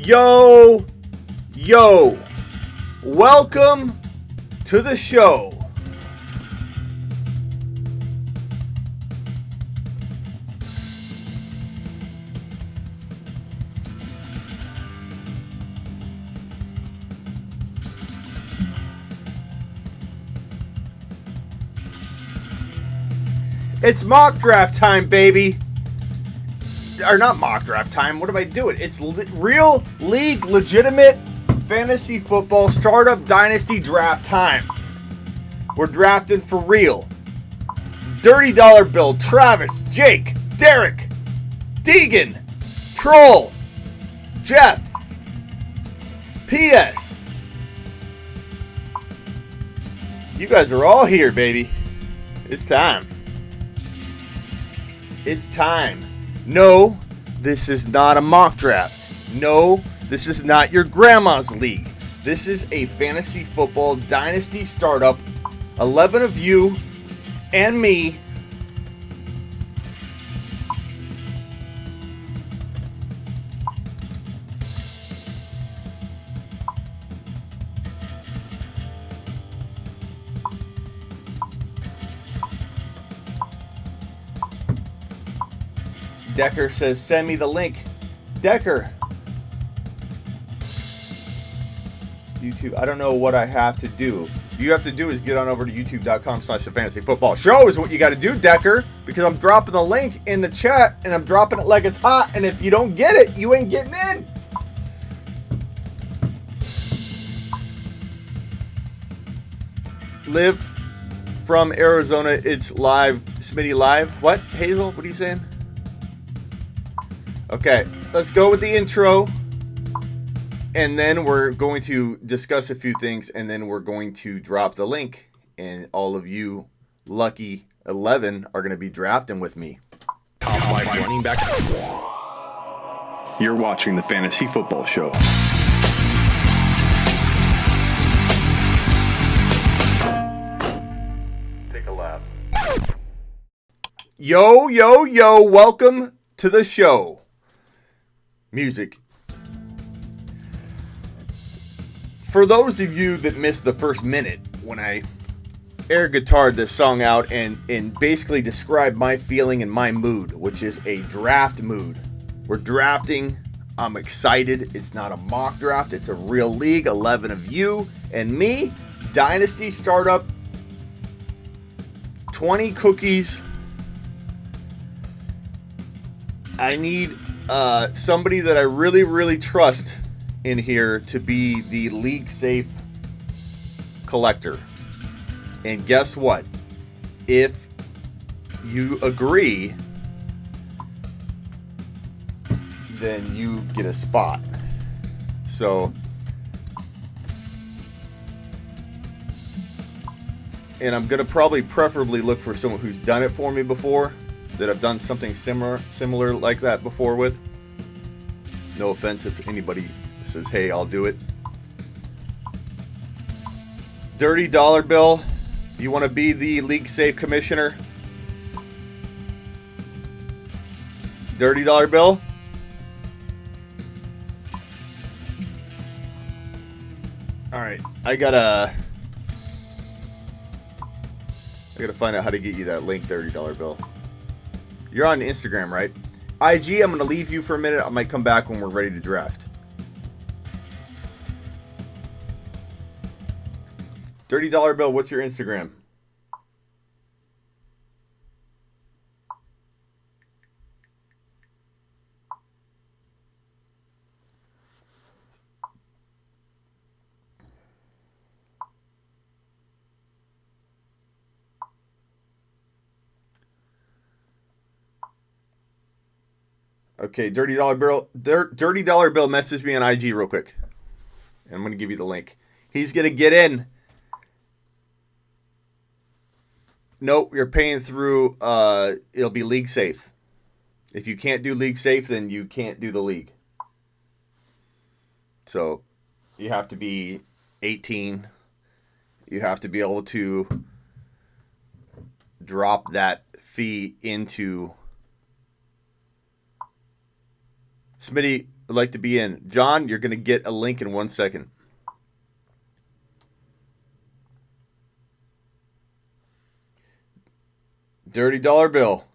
Yo, welcome to the show. It's mock draft time, baby. Or not mock draft time. What am I doing? It's real league, legitimate fantasy football startup dynasty draft time. We're drafting for real. Dirty Dollar Bill, Travis, Jake, Derek, Deegan, Troll, Jeff, P.S. You guys are all here, baby. It's time. It's time. No, this is not a mock draft. No, this is not your grandma's league. This is a fantasy football dynasty startup. 11 of you and me. Decker says, send me the link. Decker. YouTube, I don't know what I have to do. You have to do is get on over to youtube.com/thefantasyfootballshow is what you got to do, Decker, because I'm dropping the link in the chat and I'm dropping it like it's hot, and if you don't get it, you ain't getting in. Live from Arizona, it's live. Smitty live. What? Hazel, what are you saying? Okay, let's go with the intro, and then we're going to discuss a few things, and then we're going to drop the link, and all of you lucky 11 are going to be drafting with me. Top 5 running back. You're watching the Fantasy Football Show. Take a lap. Yo, welcome to the show. Music. For those of you that missed the first minute when I air guitared this song out and basically described my feeling and my mood, which is a draft mood. We're drafting. I'm excited. It's not a mock draft. It's a real league. 11 of you and me. Dynasty startup. 20 cookies. I need somebody that I really trust in here to be the league safe collector. And guess what? If you agree, then you get a spot. So, and I'm gonna probably preferably look for someone who's done it for me before, that I've done something similar like that before with. No offense if anybody says, hey, I'll do it. Dirty Dollar Bill, you want to be the league safe commissioner? Dirty Dollar Bill? Alright, I gotta find out how to get you that link, Dirty Dollar Bill. You're on Instagram, right? IG, I'm going to leave you for a minute. I might come back when we're ready to draft. Dirty Dollar Bill, what's your Instagram? Okay, Dirty Dollar Bill, message me on IG real quick. And I'm going to give you the link. He's going to get in. Nope, you're paying through, it'll be league safe. If you can't do league safe, then you can't do the league. So, you have to be 18. You have to be able to drop that fee into... Smitty, would like to be in. John, you're going to get a link in 1 second. Dirty dollar bill.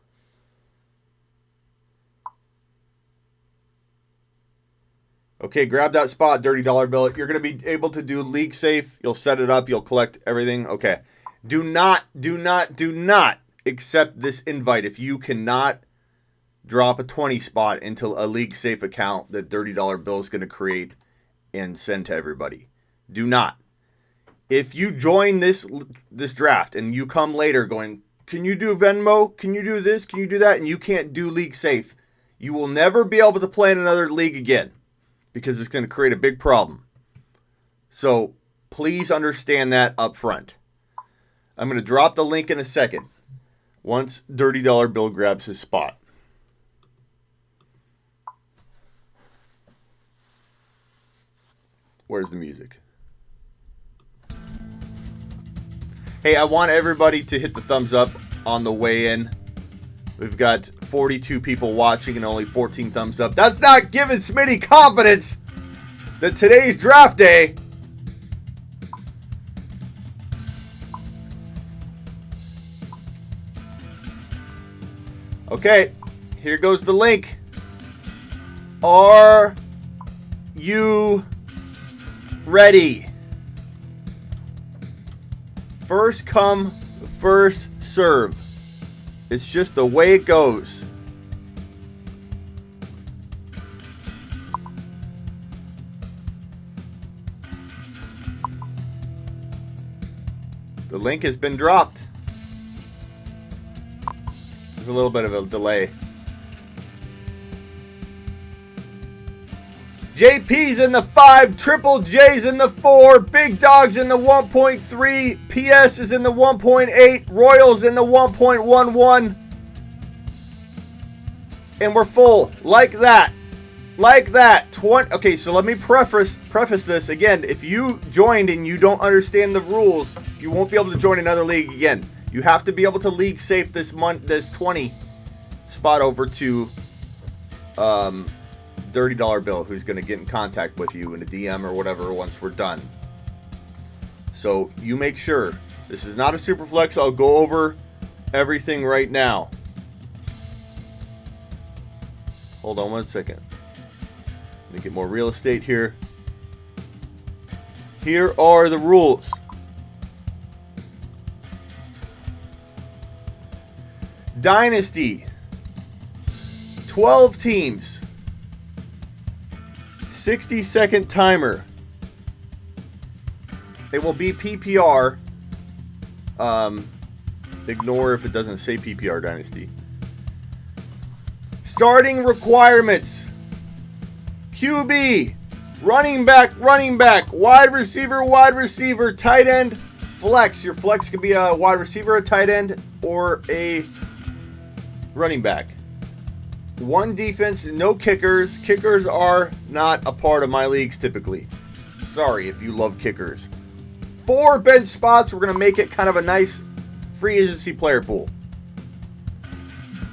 Okay, grab that spot, Dirty Dollar Bill. You're going to be able to do league safe. You'll set it up. You'll collect everything. Okay. Do not accept this invite if you cannot drop a 20 spot into a league safe account that Dirty Dollar Bill is going to create and send to everybody. Do not. If you join this draft and you come later going, can you do Venmo? Can you do this? Can you do that? And you can't do league safe, you will never be able to play in another league again. Because it's going to create a big problem. So please understand that up front. I'm going to drop the link in a second once Dirty Dollar Bill grabs his spot. Where's the music? Hey, I want everybody to hit the thumbs up on the way in. We've got 42 people watching and only 14 thumbs up. That's not giving Smitty confidence that today's draft day. Okay, here goes the link. Are you ready? First come, first serve. It's just the way it goes. The link has been dropped. There's a little bit of a delay. JP's in the 5, Triple J's in the 4, Big Dog's in the 1.3, PS is in the 1.8, Royals in the 1.11. And we're full. Like that. Like that. Okay, so let me preface this again. If you joined and you don't understand the rules, you won't be able to join another league again. You have to be able to league safe this 20 spot over to Dirty Dollar Bill, who's going to get in contact with you in a DM or whatever once we're done. So you make sure. This is not a super flex. I'll go over everything right now. Hold on 1 second. Let me get more real estate here. Here are the rules. Dynasty. 12 teams. 60-second timer. It will be PPR. Ignore if it doesn't say PPR Dynasty. Starting requirements. QB. Running back, wide receiver, tight end, flex. Your flex could be a wide receiver, a tight end, or a running back. One defense, no kickers. Kickers are not a part of my leagues typically. Sorry if you love kickers. 4 bench spots. We're going to make it kind of a nice free agency player pool.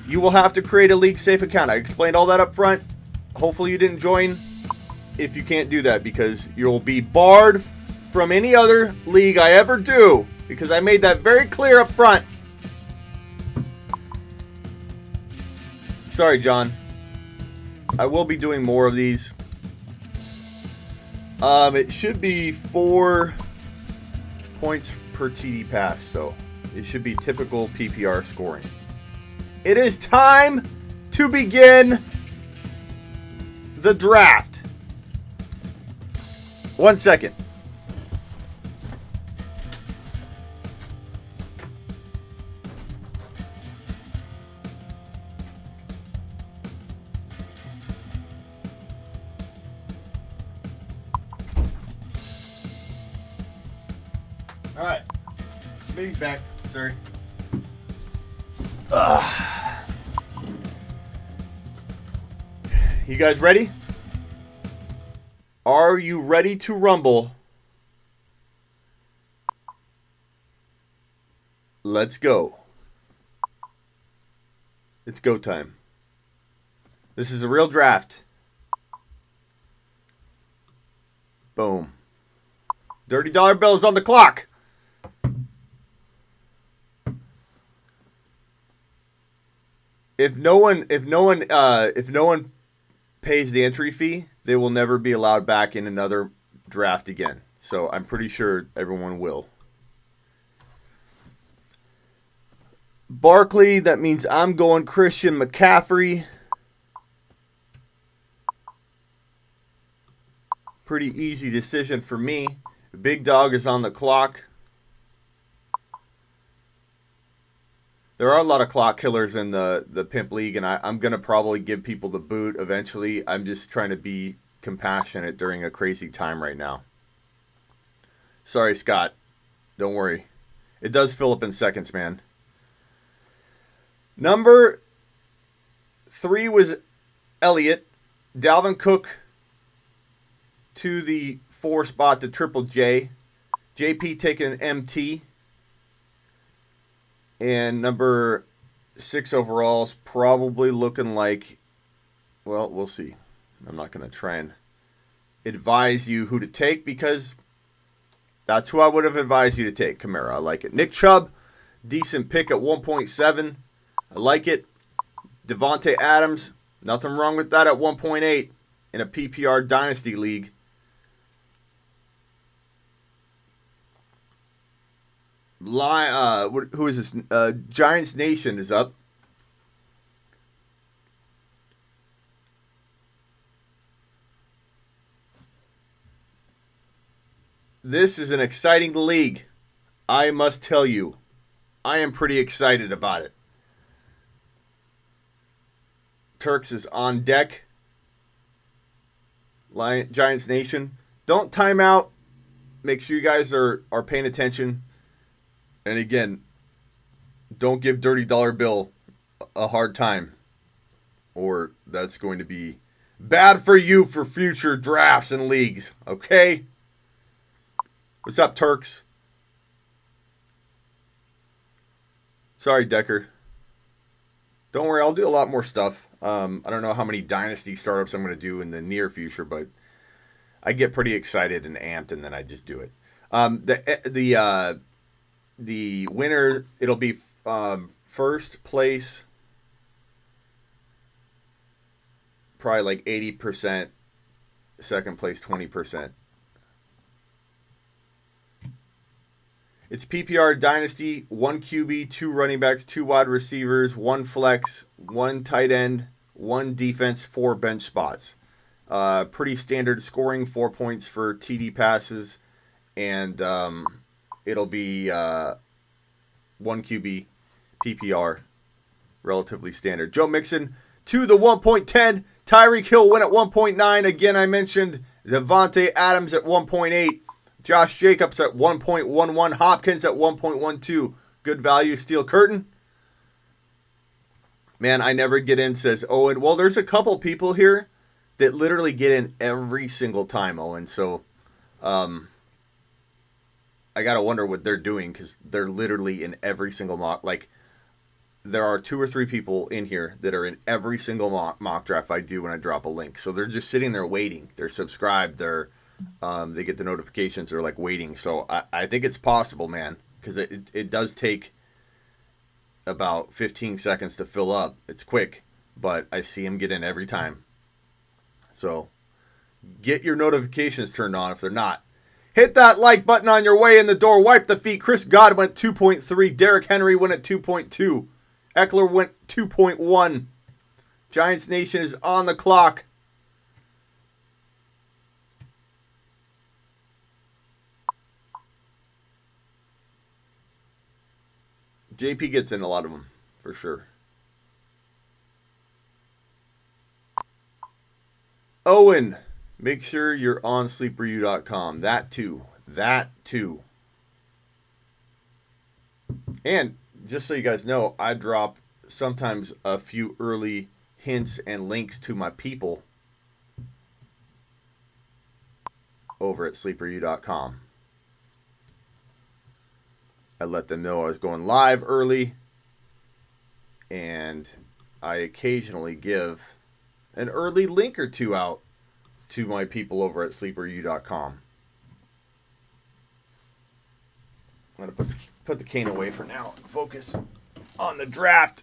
You will have to create a league safe account. I explained all that up front. Hopefully you didn't join if you can't do that, because you'll be barred from any other league I ever do, because I made that very clear up front. Sorry, John. I will be doing more of these. It should be 4 points per TD pass, so it should be typical PPR scoring. It is time to begin the draft. 1 second. All right. Smitty's back. Sorry. You guys ready? Are you ready to rumble? Let's go. It's go time. This is a real draft. Boom. Dirty dollar bill is on the clock. If no one pays the entry fee, they will never be allowed back in another draft again. So I'm pretty sure everyone will. Barkley, that means I'm going Christian McCaffrey. Pretty easy decision for me. Big Dog is on the clock. There are a lot of clock killers in the Pimp League, and I'm going to probably give people the boot eventually. I'm just trying to be compassionate during a crazy time right now. Sorry, Scott. Don't worry. It does fill up in seconds, man. Number 3 was Elliott. Dalvin Cook to the 4 spot to Triple J. JP taking an MT. And number 6 overall is probably looking like, well, we'll see. I'm not going to try and advise you who to take because that's who I would have advised you to take. Kamara, I like it. Nick Chubb, decent pick at 1.7. I like it. Devontae Adams, nothing wrong with that at 1.8 in a PPR Dynasty League. Who is this? Giants Nation is up. This is an exciting league. I must tell you, I am pretty excited about it. Turks is on deck. Giants Nation. Don't time out. Make sure you guys are paying attention. And again, don't give Dirty Dollar Bill a hard time, or that's going to be bad for you for future drafts and leagues, okay? What's up, Turks? Sorry, Decker. Don't worry, I'll do a lot more stuff. I don't know how many Dynasty startups I'm going to do in the near future, but I get pretty excited and amped, and then I just do it. The winner, it'll be first place, probably like 80%, second place 20%. It's PPR Dynasty, 1 QB, 2 running backs, 2 wide receivers, 1 flex, 1 tight end, 1 defense, 4 bench spots. Pretty standard scoring, 4 points for TD passes, and it'll be 1 QB, PPR, relatively standard. Joe Mixon to the 1.10. Tyreek Hill went at 1.9. Again, I mentioned Devontae Adams at 1.8. Josh Jacobs at 1.11. Hopkins at 1.12. Good value, Steel Curtain. Man, I never get in, says Owen. Well, there's a couple people here that literally get in every single time, Owen. So, I got to wonder what they're doing because they're literally in every single mock. Like, there are 2 or 3 people in here that are in every single mock draft I do when I drop a link. So they're just sitting there waiting. They're subscribed. They get the notifications. They're like waiting. So I think it's possible, man, because it does take about 15 seconds to fill up. It's quick, but I see them get in every time. So get your notifications turned on if they're not. Hit that like button on your way in the door. Wipe the feet. Chris Godwin went 2.3. Derrick Henry went at 2.2. Eckler went 2.1. Giants Nation is on the clock. JP gets in a lot of them, for sure. Owen, make sure you're on sleeperu.com. That too. And just so you guys know, I drop sometimes a few early hints and links to my people over at sleeperu.com. I let them know I was going live early, and I occasionally give an early link or two out to my people over at sleeperu.com. I'm going to put the cane away for now. Focus on the draft.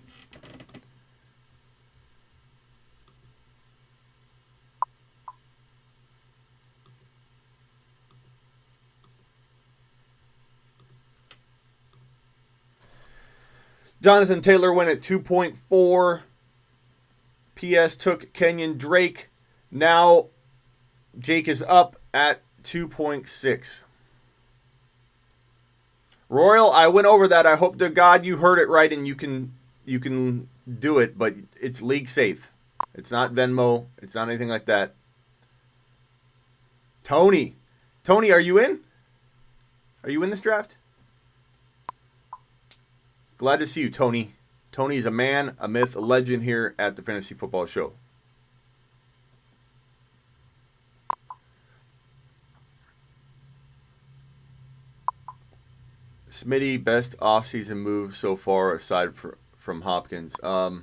Jonathan Taylor went at 2.4. PS took Kenyon Drake. Now Jake is up at 2.6. Royal, I went over that. I hope to God you heard it right and you can do it, but it's league safe. It's not Venmo. It's not anything like that. Tony, are you in? Are you in this draft? Glad to see you, Tony. Tony's a man, a myth, a legend here at the Fantasy Football Show. Smitty, best offseason move so far aside from Hopkins? It's a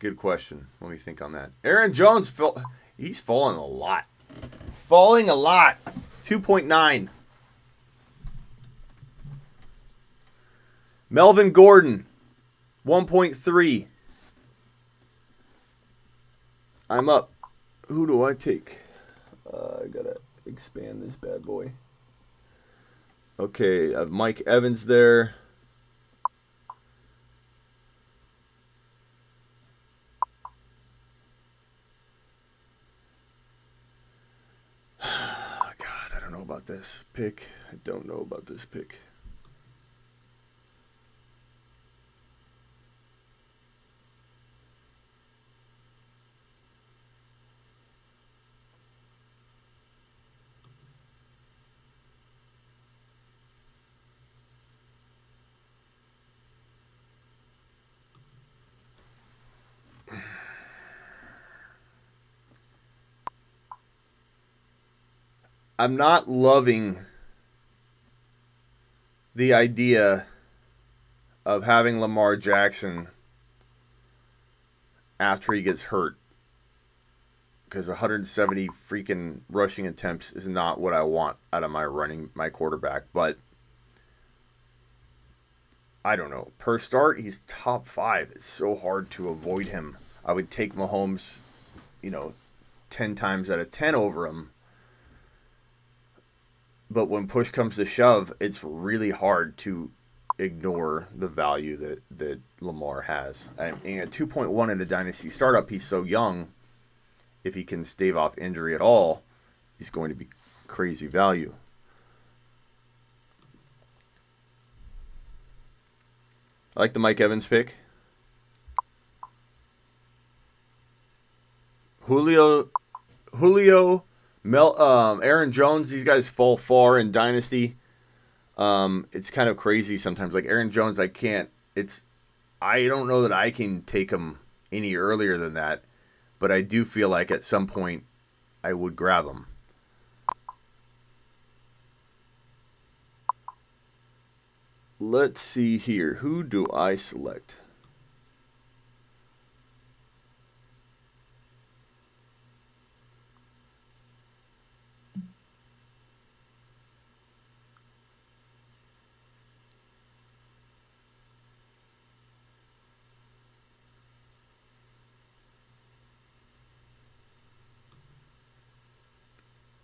good question. Let me think on that. Aaron Jones, he's falling a lot. 2.9. Melvin Gordon, 1.3. I'm up. Who do I take? I gotta expand this bad boy. Okay, I have Mike Evans there. God, I don't know about this pick. I'm not loving the idea of having Lamar Jackson after he gets hurt, because 170 freaking rushing attempts is not what I want out of my quarterback. But I don't know. Per start, he's top 5. It's so hard to avoid him. I would take Mahomes, 10 times out of 10 over him. But when push comes to shove, it's really hard to ignore the value that Lamar has. And at 2.1 in a dynasty startup, he's so young. If he can stave off injury at all, he's going to be crazy value. I like the Mike Evans pick. Julio, Aaron Jones, these guys fall far in Dynasty. It's kind of crazy sometimes. Like Aaron Jones, I don't know that I can take him any earlier than that, but I do feel like at some point I would grab him. Let's see here. Who do I select?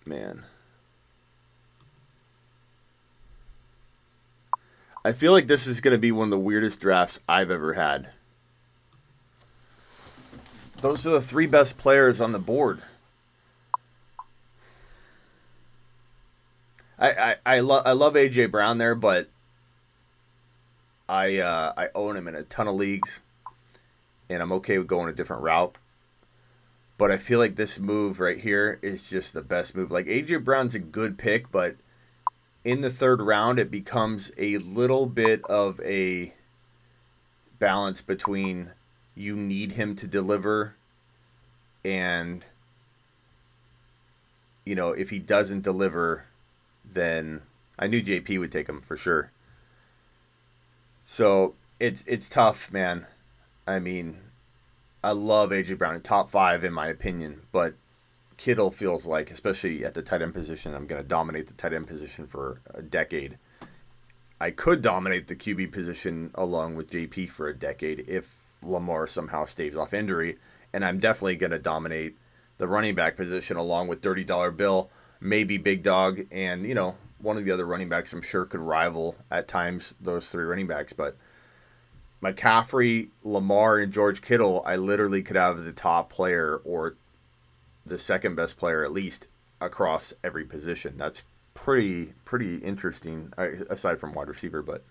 Man. I feel like this is going to be one of the weirdest drafts I've ever had. Those are the 3 best players on the board. I love A.J. Brown there, but I own him in a ton of leagues, and I'm okay with going a different route. But I feel like this move right here is just the best move. Like, A.J. Brown's a good pick, but in the 3rd round, it becomes a little bit of a balance between you need him to deliver and, if he doesn't deliver, then I knew JP would take him for sure. So it's tough, man. I mean, I love A.J. Brown, top 5 in my opinion, but Kittle feels like, especially at the tight end position, I'm going to dominate the tight end position for a decade. I could dominate the QB position along with JP for a decade if Lamar somehow staves off injury. And I'm definitely going to dominate the running back position along with Dirty Dollar Bill, maybe Big Dog, and, one of the other running backs I'm sure could rival at times those three running backs. But McCaffrey, Lamar, and George Kittle, I literally could have the top player or the second best player at least across every position. That's pretty interesting, aside from wide receiver. But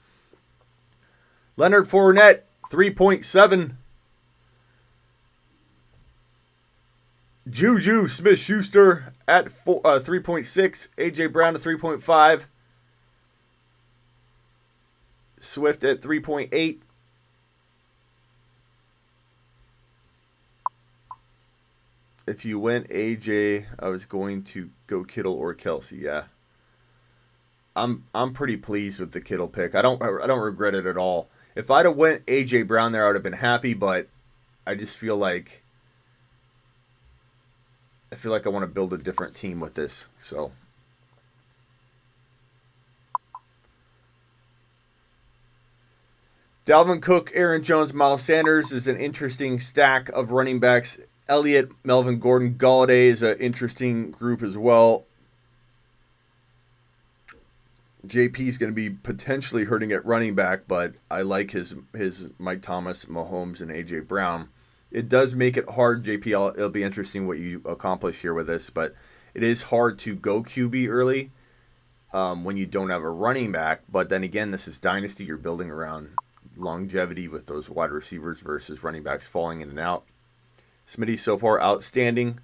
Leonard Fournette, 3.7. Juju Smith-Schuster at 3.6. A.J. Brown at 3.5. Swift at 3.8. If you went AJ, I was going to go Kittle or Kelsey. Yeah, I'm pretty pleased with the Kittle pick. I don't regret it at all. If I'd have went AJ Brown there, I would have been happy. But I just feel like I want to build a different team with this. So Dalvin Cook, Aaron Jones, Miles Sanders is an interesting stack of running backs. Elliott, Melvin Gordon, Galladay is an interesting group as well. JP is going to be potentially hurting at running back, but I like his Mike Thomas, Mahomes, and A.J. Brown. It does make it hard, JP. It'll be interesting what you accomplish here with this, but it is hard to go QB early when you don't have a running back. But then again, this is Dynasty. You're building around longevity with those wide receivers versus running backs falling in and out. Smitty so far outstanding.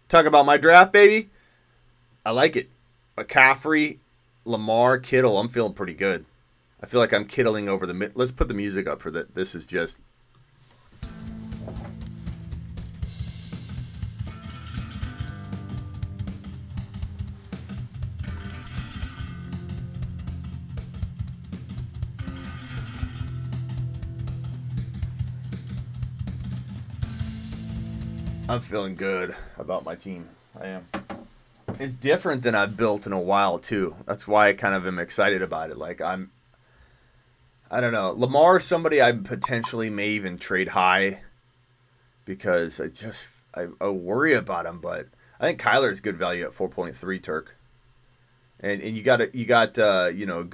Talk about my draft, baby. I like it. McCaffrey, Lamar, Kittle. I'm feeling pretty good. I feel like I'm kittling over the. Let's put the music up for that. This is just. I'm feeling good about my team. I am. It's different than I've built in a while, too. That's why I kind of am excited about it. Like, I don't know. Lamar is somebody I potentially may even trade high because I worry about him. But I think Kyler is good value at 4.3, Turk. And you got a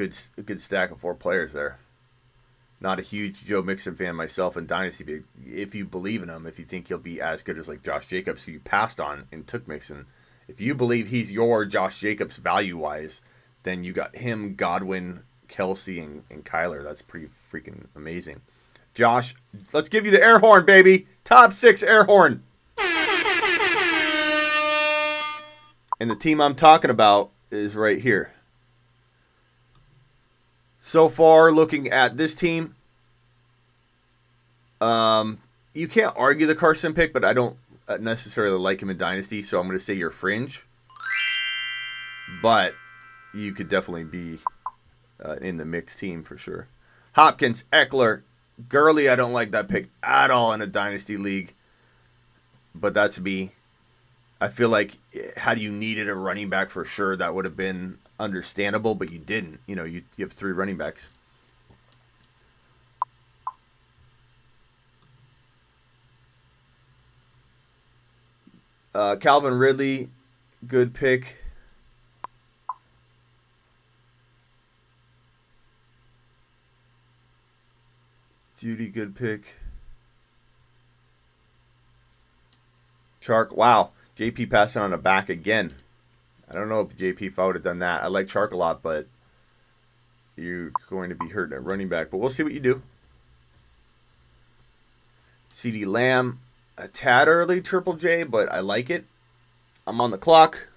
good stack of 4 players there. Not a huge Joe Mixon fan myself in Dynasty, but if you believe in him, if you think he'll be as good as like Josh Jacobs, who you passed on and took Mixon, if you believe he's your Josh Jacobs value-wise, then you got him, Godwin, Kelsey, and Kyler. That's pretty freaking amazing. Josh, let's give you the air horn, baby. Top 6 air horn. And the team I'm talking about is right here. So far, looking at this team, you can't argue the Carson pick, but I don't necessarily like him in Dynasty, so I'm going to say you're fringe. But you could definitely be in the mixed team for sure. Hopkins, Eckler, Gurley, I don't like that pick at all in a Dynasty league, but that's me. I feel like had you needed a running back for sure, that would have been understandable, but you didn't. You have 3 running backs. Calvin Ridley, good pick. Judy, good pick. Chark, wow. JP passing on a back again. I don't know if JP, if I would have done that. I like Chark a lot, but you're going to be hurting at running back. But we'll see what you do. CeeDee Lamb, a tad early, Triple J, but I like it. I'm on the clock.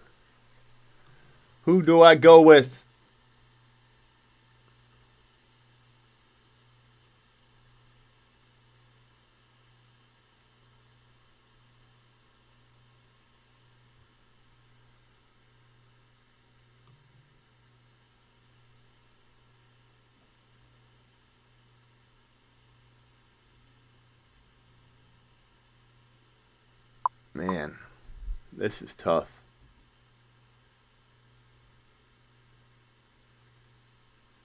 Who do I go with? Man, This is tough.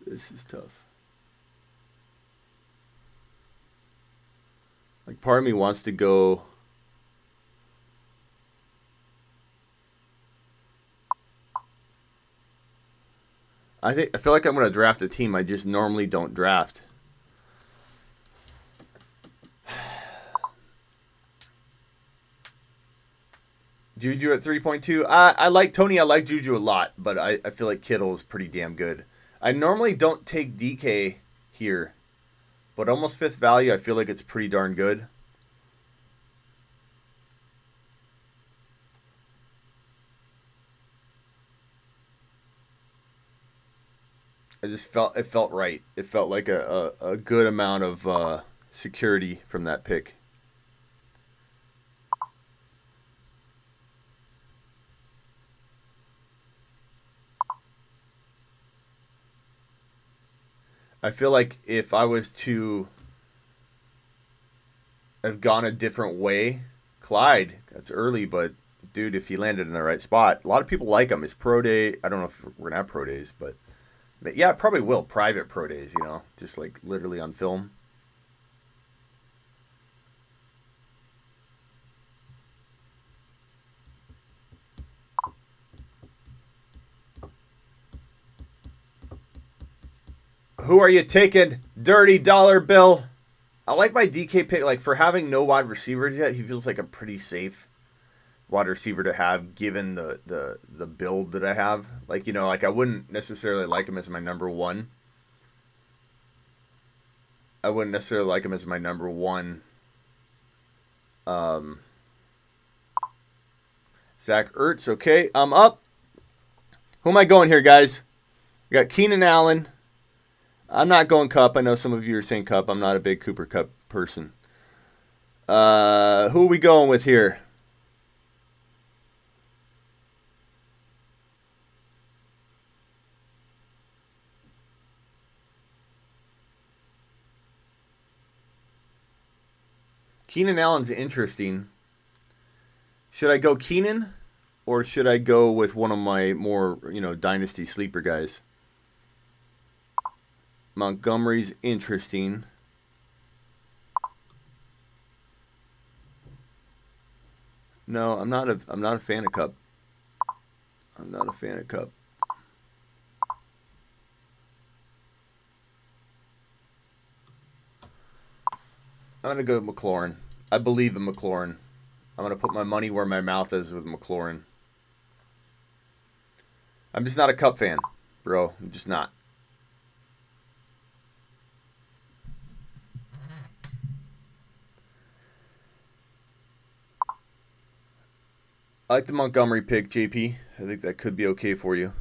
This is tough. Like, part of me wants to go. I feel like I'm going to draft a team I just normally don't draft. Juju at 3.2. I like Tony. I like Juju a lot, but I feel like Kittle is pretty damn good. I normally don't take DK here, but almost fifth value, I feel like it's pretty darn good. It felt right. It felt like a good amount of security from that pick. I feel like if I was to have gone a different way, Clyde, that's early, but dude, if he landed in the right spot, a lot of people like him. His pro day, I don't know if we're going to have pro days, but yeah, probably will. Private pro days, you know, just like literally on film. Who are you taking, dirty dollar bill? I like my DK pick. Like, for having no wide receivers yet, he feels like a pretty safe wide receiver to have given the build that I have. Like, you know, like I wouldn't necessarily like him as my number one. I wouldn't necessarily like him as my number one. Zach Ertz, okay. I'm up. Who am I going here, guys? We got Keenan Allen. I'm not going Cup. I know some of you are saying Cup. I'm not a big Cooper Cup person. Who are we going with here? Keenan Allen's interesting. Should I go Keenan, or should I go with one of my more, you know, dynasty sleeper guys? Montgomery's interesting. No, I'm not a fan of Cup. I'm not a fan of Cup. I'm gonna go with McLaurin. I believe in McLaurin. I'm gonna put my money where my mouth is with McLaurin. I'm just not a Cup fan, bro. I'm just not. I like the Montgomery pick, JP. I think that could be okay for you.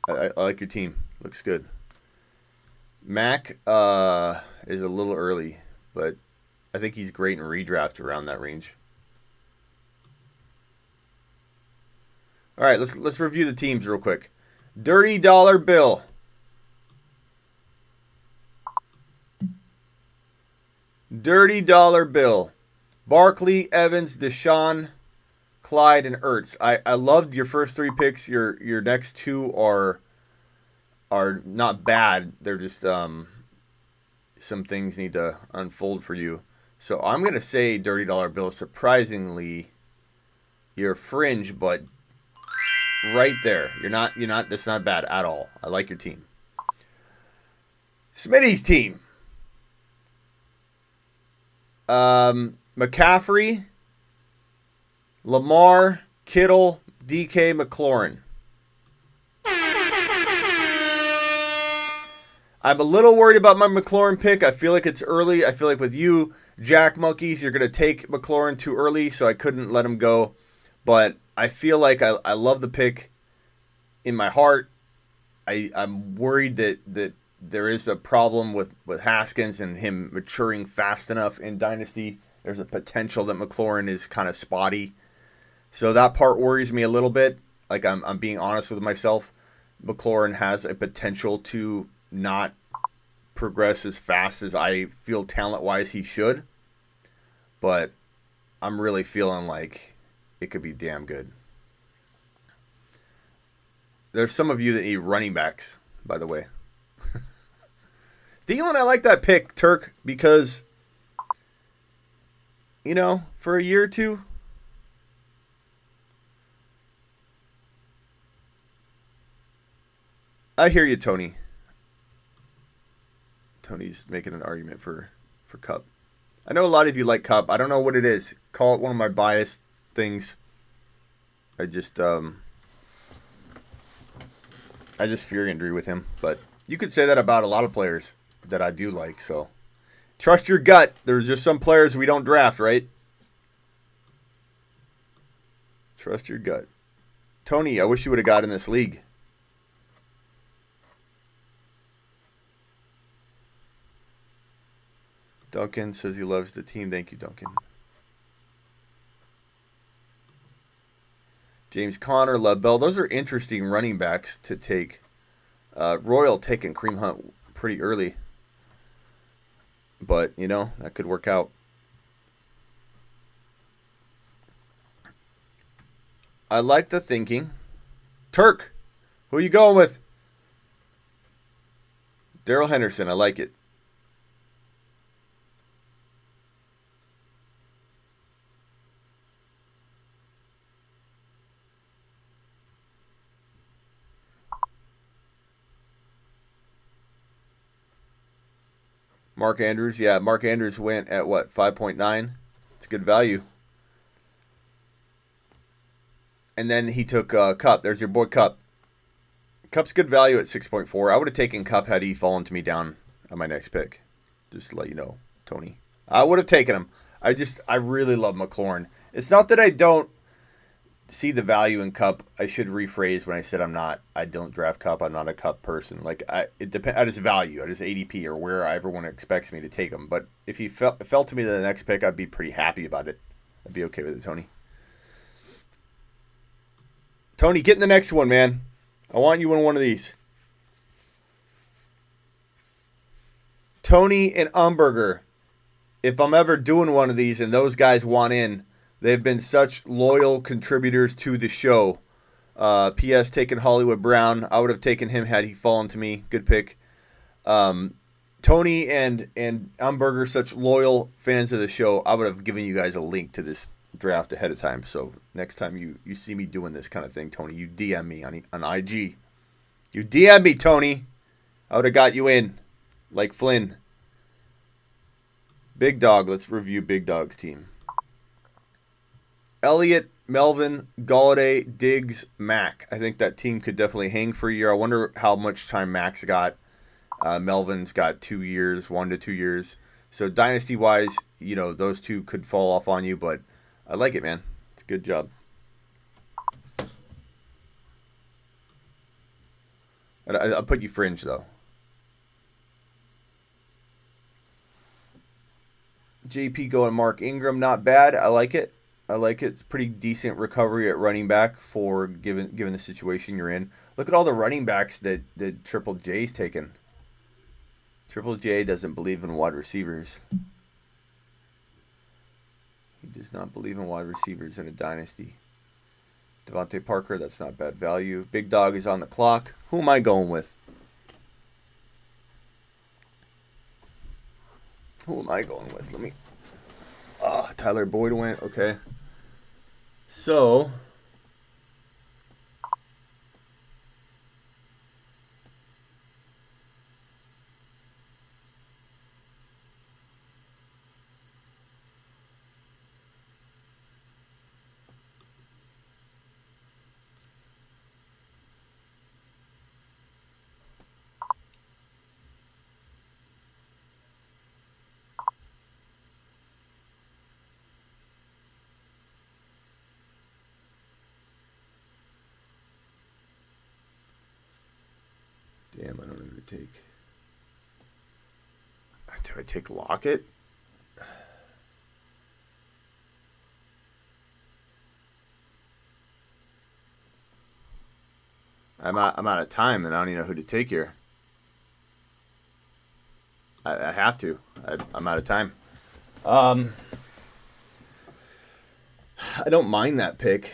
I like your team. Looks good. Mac is a little early, but I think he's great in redraft around that range. All right, let's review the teams real quick. Dirty dollar bill. Dirty dollar bill. Barkley, Evans, Deshaun, Clyde, and Ertz. I loved your first three picks. Your next two are not bad. They're just some things need to unfold for you. So I'm gonna say Dirty Dollar Bill. Surprisingly, you're fringe, but right there. You're not. That's not bad at all. I like your team. Smitty's team. McCaffrey, Lamar, Kittle, DK, McLaurin. I'm a little worried about my McLaurin pick. I feel like it's early. I feel like with you, Jack Monkeys, you're going to take McLaurin too early, so I couldn't let him go. But I feel like I love the pick in my heart. I'm worried that there is a problem with Haskins and him maturing fast enough in Dynasty. There's a potential that McLaurin is kind of spotty. So that part worries me a little bit. Like, I'm being honest with myself. McLaurin has a potential to not progress as fast as I feel talent-wise he should. but I'm really feeling like it could be damn good. There's some of you that need running backs, by the way. Thielen, I like that pick, Turk, because, you know, for a year or two, I hear you, Tony. Tony's making an argument for Cup. I know a lot of you like Cup. I don't know what it is. Call it one of my biased things. I just fear injury with him. But you could say that about a lot of players that I do like. So trust your gut. There's just some players we don't draft, right? Trust your gut. Tony, I wish you would have got in this league. Duncan says he loves the team. Thank you, Duncan. James Conner, LaBelle. Those are interesting running backs to take. Royal taking Kareem Hunt pretty early. But, you know, that could work out. I like the thinking. Turk, who are you going with? Daryl Henderson, I like it. Mark Andrews, yeah. Mark Andrews went at what, 5.9? It's good value. And then he took Cup. There's your boy Cup. Cup's good value at 6.4. I would have taken Cup had he fallen to me down on my next pick. Just to let you know, Tony. I would have taken him. I really love McLaurin. It's not that I don't see the value in Cup. I should rephrase when I said I don't draft Cup. I'm not a Cup person. Like it depends at his value, at his ADP, or where everyone expects me to take him. But if he fell to me to the next pick, I'd be pretty happy about it. I'd be okay with it, Tony. Tony, get in the next one, man. I want you in one of these. Tony and Umberger. If I'm ever doing one of these and those guys want in, they've been such loyal contributors to the show. P.S. taking Hollywood Brown. I would have taken him had he fallen to me. Good pick. Tony and Umberger, such loyal fans of the show. I would have given you guys a link to this draft ahead of time. So next time you see me doing this kind of thing, Tony, you DM me on IG. You DM me, Tony. I would have got you in like Flynn. Big Dog. Let's review Big Dog's team. Elliott, Melvin, Galladay, Diggs, Mack. I think that team could definitely hang for a year. I wonder how much time Mack's got. Melvin's got 2 years, 1 to 2 years. So dynasty-wise, you know, those two could fall off on you, but I like it, man. It's a good job. I'll put you fringe, though. JP going Mark Ingram, not bad. I like it. It's pretty decent recovery at running back for given the situation you're in. Look at all the running backs that Triple J's taken. Triple J doesn't believe in wide receivers. He does not believe in wide receivers in a dynasty. Devontae Parker, that's not bad value. Big Dog is on the clock. Who am I going with? Let me... Tyler Boyd went. Okay. So... Damn, I don't know who to take. Do I take Lockett? I'm out of time, and I don't even know who to take here. I have to. I'm out of time. I don't mind that pick.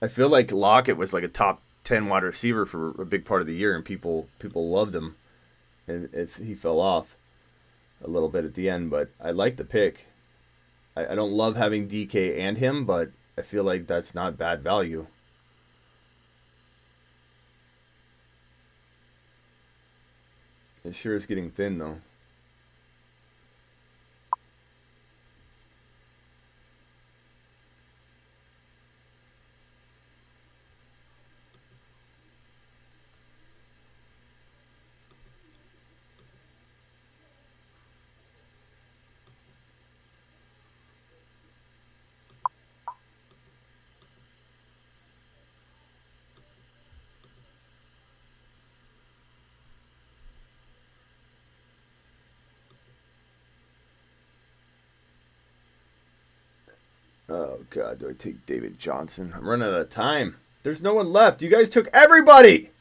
I feel like Lockett was like a top 10 wide receiver for a big part of the year, and people loved him. And if he fell off a little bit at the end, but I like the pick. I don't love having DK and him, but I feel like that's not bad value. It sure is getting thin, though. Oh, God, do I take David Johnson? I'm running out of time. There's no one left. You guys took everybody.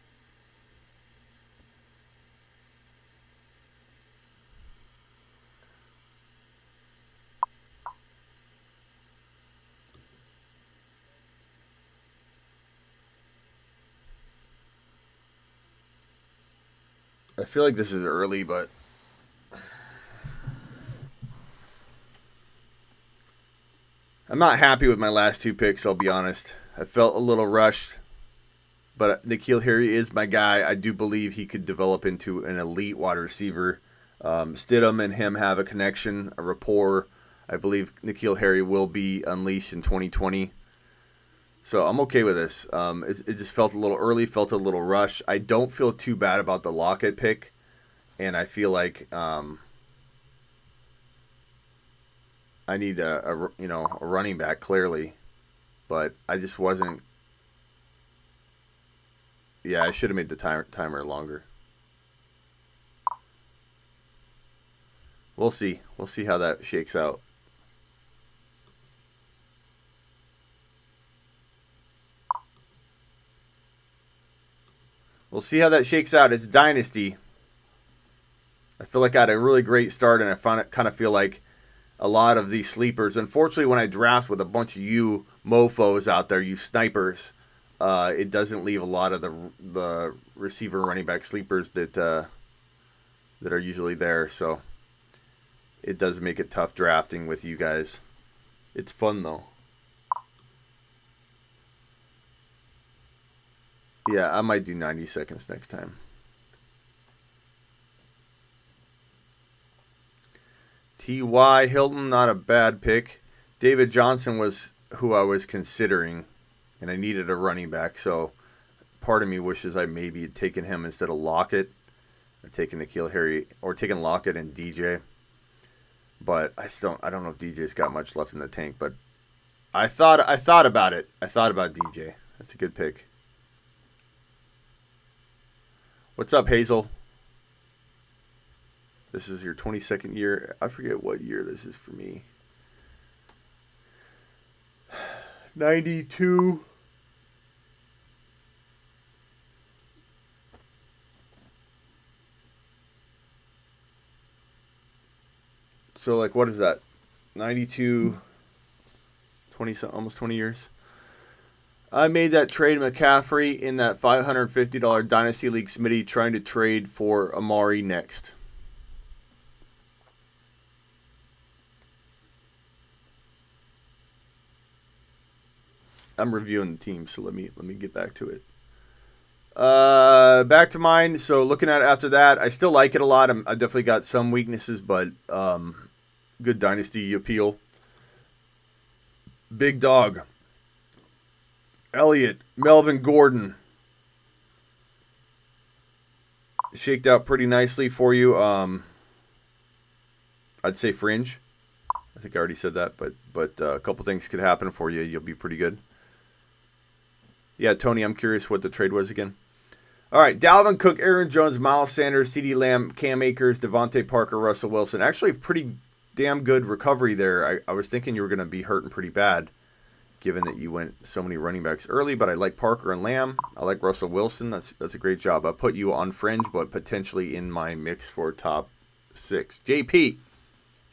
I feel like this is early, but I'm not happy with my last two picks, I'll be honest. I felt a little rushed, but N'Keal Harry is my guy. I do believe he could develop into an elite wide receiver. Stidham and him have a connection, a rapport. I believe N'Keal Harry will be unleashed in 2020. So I'm okay with this. It just felt a little early, felt a little rush. I don't feel too bad about the Lockett pick, and I feel like I need a running back clearly, but I just wasn't. Yeah, I should have made the timer longer. We'll see. We'll see how that shakes out. We'll see how that shakes out. It's Dynasty. I feel like I had a really great start, and I kind of feel like a lot of these sleepers. Unfortunately, when I draft with a bunch of you mofos out there, you snipers, it doesn't leave a lot of the receiver running back sleepers that are usually there. So it does make it tough drafting with you guys. It's fun, though. Yeah, I might do 90 seconds next time. T.Y. Hilton, not a bad pick. David Johnson was who I was considering, and I needed a running back, so part of me wishes I maybe had taken him instead of Lockett, or taken N'Keal Harry, or taken Lockett and DJ. But I don't know if DJ's got much left in the tank, but I thought about it. I thought about DJ. That's a good pick. What's up, Hazel? This is your 22nd year. I forget what year this is for me. 92. So, like, what is that? 92, 20, almost 20 years. I made that trade McCaffrey in that $550 Dynasty League Smitty, trying to trade for Amari next. I'm reviewing the team, so let me get back to it. Back to mine. So looking at it after that, I still like it a lot. I definitely got some weaknesses, but good Dynasty appeal. Big dog. Elliott, Melvin Gordon. Shaked out pretty nicely for you. I'd say fringe. I think I already said that, but a couple things could happen for you. You'll be pretty good. Yeah, Tony, I'm curious what the trade was again. All right, Dalvin Cook, Aaron Jones, Miles Sanders, CeeDee Lamb, Cam Akers, Devontae Parker, Russell Wilson. Actually, pretty damn good recovery there. I was thinking you were going to be hurting pretty bad, given that you went so many running backs early, but I like Parker and Lamb. I like Russell Wilson. That's a great job. I put you on fringe, but potentially in my mix for top 6. JP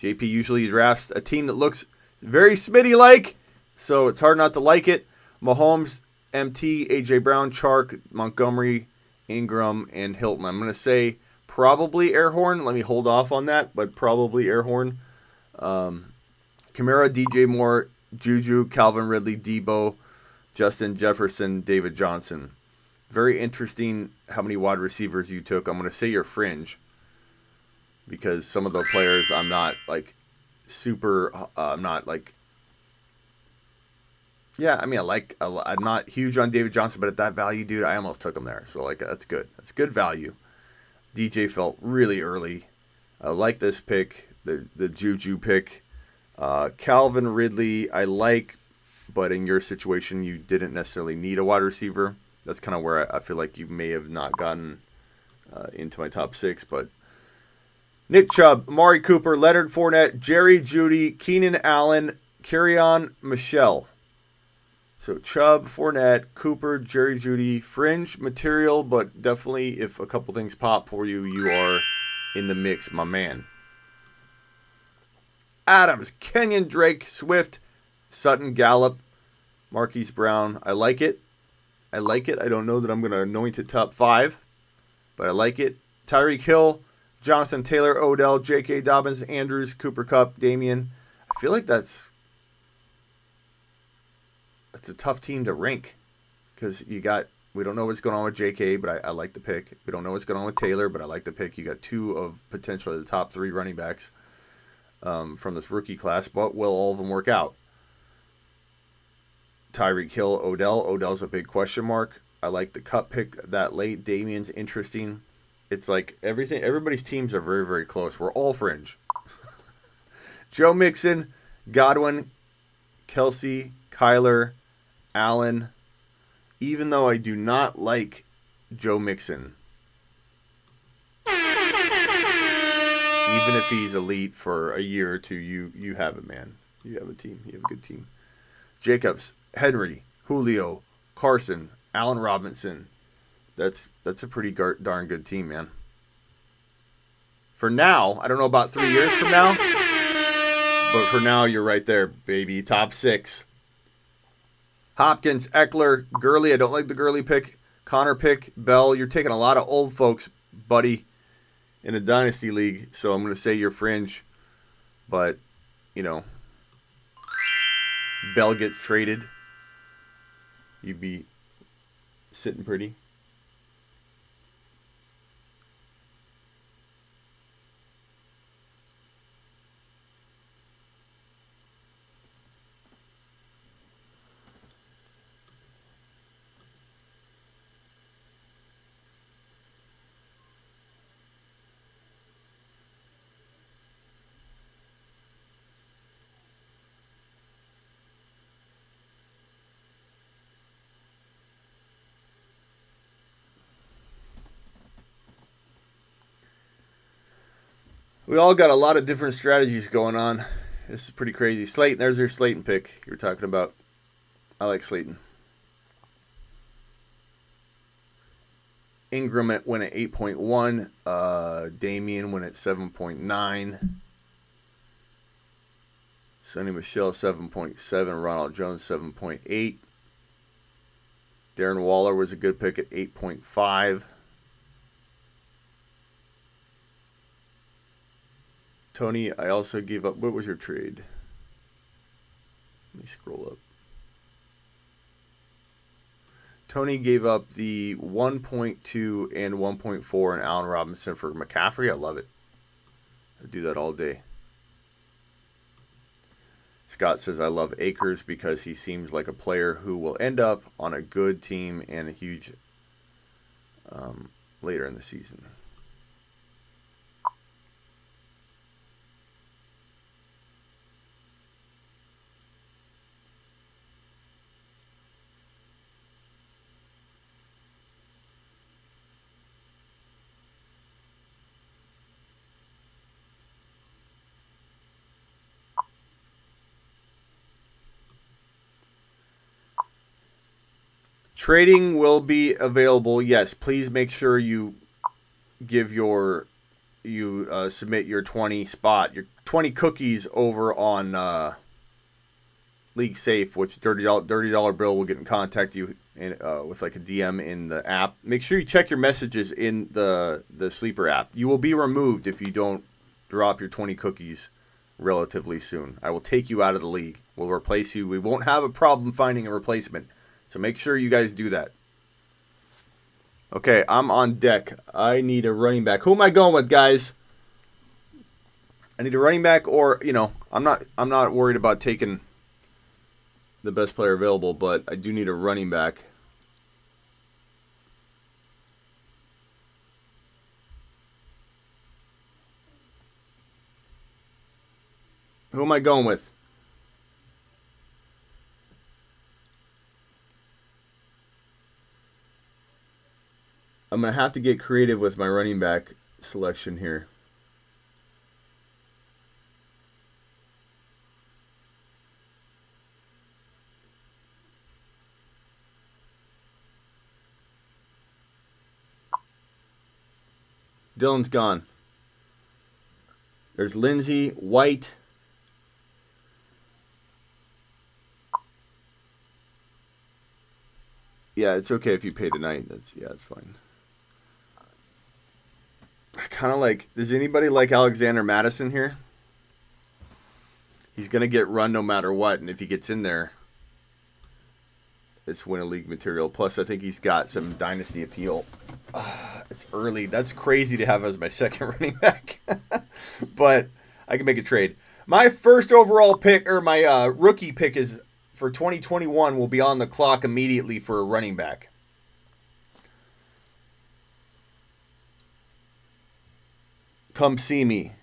usually drafts a team that looks very Smitty-like. So it's hard not to like it. Mahomes, MT, AJ Brown, Chark, Montgomery, Ingram, and Hilton. I'm going to say probably air horn. Let me hold off on that, but probably air horn. Kamara, DJ Moore, Juju, Calvin Ridley, Debo, Justin Jefferson, David Johnson. Very interesting how many wide receivers you took. I'm going to say you're fringe because some of the players I'm not like super. I'm not like. Yeah, I mean, I'm not huge on David Johnson, but at that value, dude, I almost took him there. So like, that's good. That's good value. DJ felt really early. I like this pick, the Juju pick. Calvin Ridley, I like, but in your situation, you didn't necessarily need a wide receiver. That's kind of where I feel like you may have not gotten into my top 6. But Nick Chubb, Amari Cooper, Leonard Fournette, Jerry Jeudy, Keenan Allen, Kerryon Michelle. So Chubb, Fournette, Cooper, Jerry Jeudy, fringe material, but definitely if a couple things pop for you, you are in the mix, my man. Adams, Kenyon Drake, Swift, Sutton, Gallup, Marquise Brown. I like it. I don't know that I'm going to anoint it top 5, but I like it. Tyreek Hill, Jonathan Taylor, Odell, J.K. Dobbins, Andrews, Cooper Kupp, Damian. I feel like that's a tough team to rank because we don't know what's going on with J.K., but I like the pick. We don't know what's going on with Taylor, but I like the pick. You got 2 of potentially the top 3 running backs from this rookie class, but will all of them work out? Tyreek Hill, Odell's a big question mark. I like the Kupp pick that late. Damian's interesting. It's like everybody's teams are very, very close. We're all fringe. Joe Mixon, Godwin, Kelsey, Kyler, Allen. Even though I do not like Joe Mixon, even if he's elite for a year or 2, you have it, man. You have a team. You have a good team. Jacobs, Henry, Julio, Carson, Allen Robinson. That's a pretty darn good team, man. For now, I don't know about 3 years from now, but for now, you're right there, baby. Top 6. Hopkins, Eckler, Gurley. I don't like the Gurley pick. Connor pick, Bell. You're taking a lot of old folks, buddy, in a dynasty league. So I'm going to say you're fringe, but Bell gets traded. You'd be sitting pretty. We all got a lot of different strategies going on. This is pretty crazy. Slayton, there's your Slayton pick you were talking about. I like Slayton. Ingram went at 8.1. Damian went at 7.9. Sonny Michel 7.7. Ronald Jones 7.8. Darren Waller was a good pick at 8.5. Tony, I also gave up. What was your trade? Let me scroll up. Tony gave up the 1.2 and 1.4 and Allen Robinson for McCaffrey. I love it. I do that all day. Scott says, I love Akers because he seems like a player who will end up on a good team and a huge later in the season. Trading will be available. Yes, please make sure you give submit your 20 spot, your 20 cookies over on league safe, which Dirty Dollar Bill will get in contact with you with like a DM in the app. Make sure you check your messages in the Sleeper app. You will be removed if you don't drop your 20 cookies relatively soon. I will take you out of the league. We'll replace you. We won't have a problem finding a replacement. So make sure you guys do that. Okay, I'm on deck. I need a running back. Who am I going with, guys? I need a running back, or I'm not worried about taking the best player available, but I do need a running back. Who am I going with? I'm going to have to get creative with my running back selection here. Dylan's gone. There's Lindsey, White. Yeah, it's okay if you pay tonight. It's fine. Kind of like, does anybody like Alexander Madison here? He's going to get run no matter what, and if he gets in there, it's win a league material. Plus, I think he's got some dynasty appeal. It's early. That's crazy to have as my second running back. But I can make a trade. My first overall pick, or my rookie pick, is for 2021 will be on the clock immediately for a running back. Come see me.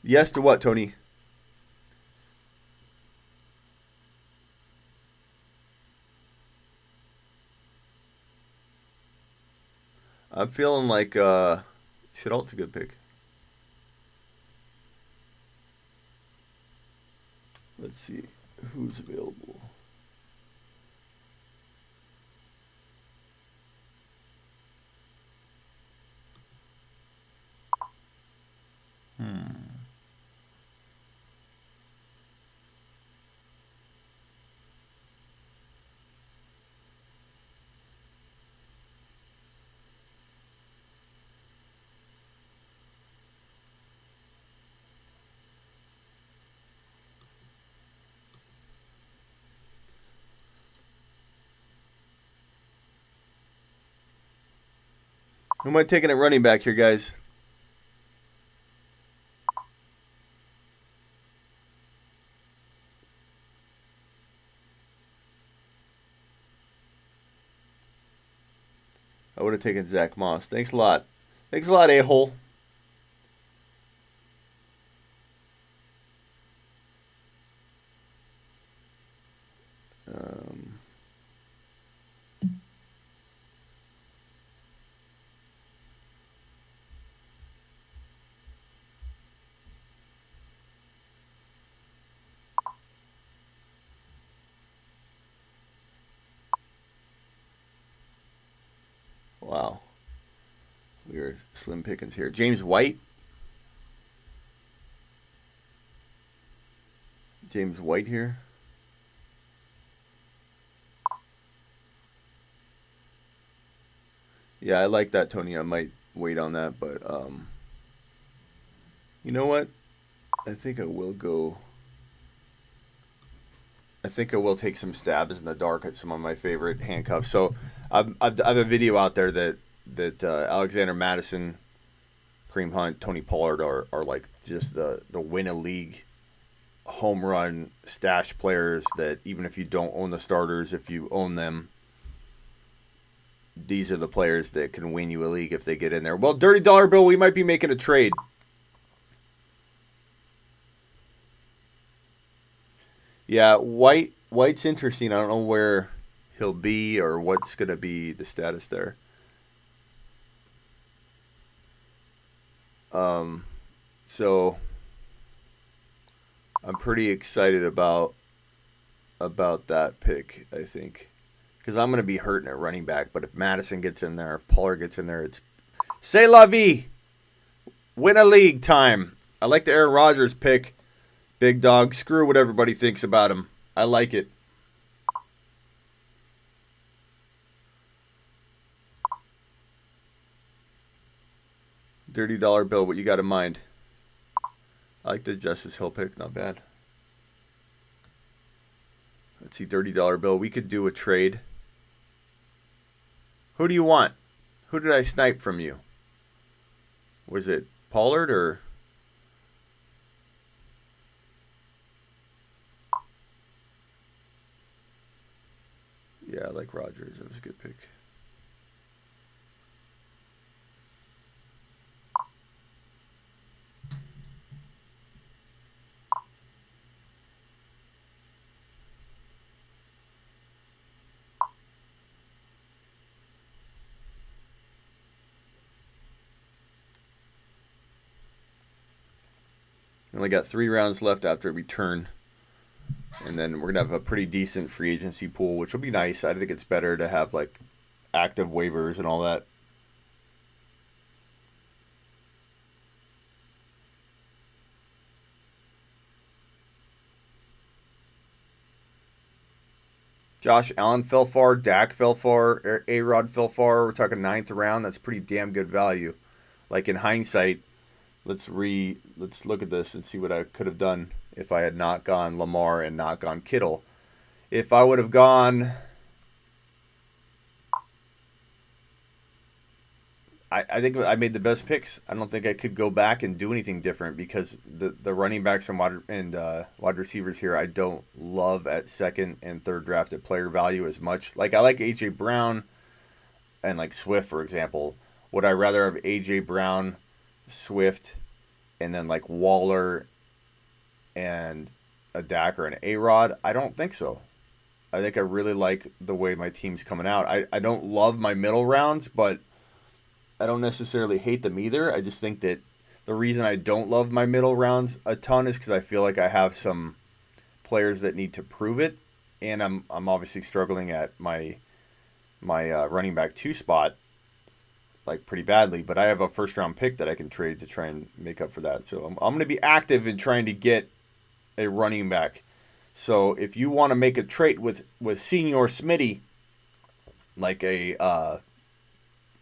Yes to what, Tony? I'm feeling like Shadolt's a good pick. Let's see who's available. Who am I taking at running back here, guys? I would have taken Zach Moss. Thanks a lot. Thanks a lot, a-hole. Wow. We are slim pickings here. James White. James White here. Yeah, I like that, Tony. I might wait on that, but you know what? I think I will go. I think I will take some stabs in the dark at some of my favorite handcuffs. So I have a video out there that Alexander Madison, Kareem Hunt, Tony Pollard are like just the win a league home run stash players that even if you don't own the starters, if you own them, these are the players that can win you a league if they get in there. Well, Dirty Dollar Bill, we might be making a trade. Yeah, White's interesting. I don't know where he'll be or what's going to be the status there. So I'm pretty excited about that pick, I think. Because I'm going to be hurting at running back. But if Madison gets in there, if Pollard gets in there, it's c'est la vie. Win a league time. I like the Aaron Rodgers pick. Big dog. Screw what everybody thinks about him. I like it. $30 bill. What you got in mind? I like the Justice Hill pick. Not bad. Let's see. $30 bill. We could do a trade. Who do you want? Who did I snipe from you? Was it Pollard or... Yeah, I like Rodgers. That was a good pick. Only got 3 rounds left after we turn. And then we're going to have a pretty decent free agency pool, which will be nice. I think it's better to have, like, active waivers and all that. Josh Allen fell far. Dak fell far. A-Rod fell far. We're talking 9th round. That's pretty damn good value. Like, in hindsight, let's look at this and see what I could have done if I had not gone Lamar and not gone Kittle. If I would have gone... I think I made the best picks. I don't think I could go back and do anything different because the running backs and wide receivers here I don't love at second and third draft at player value as much. Like I like A.J. Brown and like Swift, for example. Would I rather have A.J. Brown, Swift, and then like Waller and a Dak or an A-Rod? I don't think so. I think I really like the way my team's coming out. I don't love my middle rounds, but I don't necessarily hate them either. I just think that the reason I don't love my middle rounds a ton is because I feel like I have some players that need to prove it, and I'm obviously struggling at my running back 2 spot like pretty badly. But I have a first round pick that I can trade to try and make up for that. So I'm going to be active in trying to get a running back. So if you want to make a trade with Senior Smitty, like a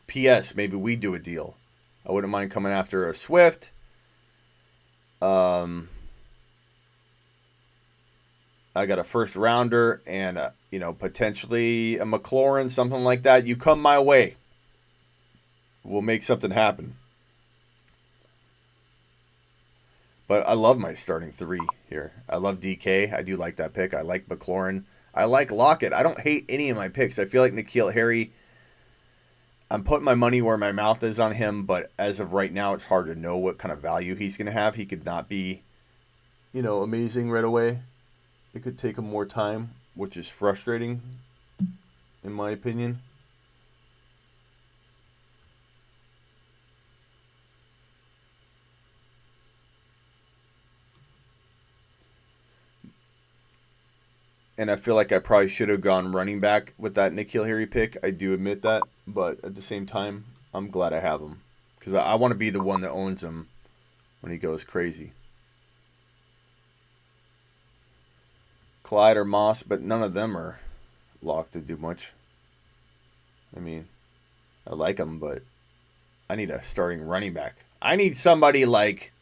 PS, maybe we do a deal. I wouldn't mind coming after a Swift. I got a first rounder and potentially a McLaurin, something like that. You come my way. We'll make something happen. But I love my starting 3 here. I love DK. I do like that pick. I like McLaurin. I like Lockett. I don't hate any of my picks. I feel like N'Keal Harry, I'm putting my money where my mouth is on him, but as of right now, it's hard to know what kind of value he's going to have. He could not be, amazing right away. It could take him more time, which is frustrating, in my opinion. And I feel like I probably should have gone running back with that N'Keal Harry pick. I do admit that. But at the same time, I'm glad I have him. Because I want to be the one that owns him when he goes crazy. Clyde or Moss, but none of them are locked to do much. I mean, I like them, but I need a starting running back. I need somebody like,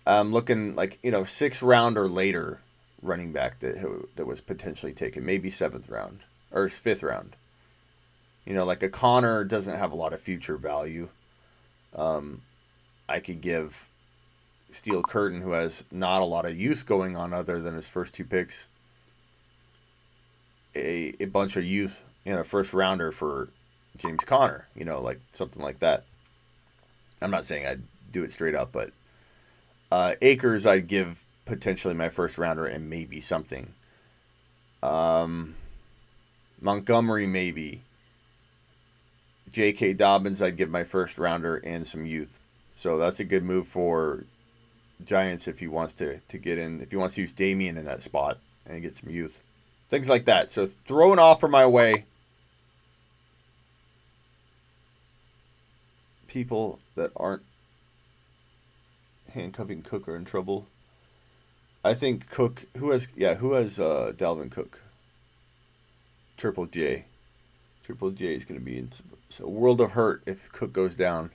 I'm looking like, 6th round or later running back that was potentially taken, maybe 7th round or 5th round. Like a Connor doesn't have a lot of future value. I could give Steel Curtain, who has not a lot of youth going on other than his first 2 picks, a bunch of youth in a first rounder for James Conner, like something like that. I'm not saying I'd do it straight up, but Akers I'd give potentially my first rounder and maybe something. Montgomery maybe. J.K. Dobbins I'd give my first rounder and some youth. So that's a good move for Giants if he wants to get in, if he wants to use Damian in that spot and get some youth. Things like that. So throw an offer my way. People that aren't handcuffing Cook are in trouble. I think Cook, who has Dalvin Cook? Triple J. Triple J is going to be in a world of hurt if Cook goes down.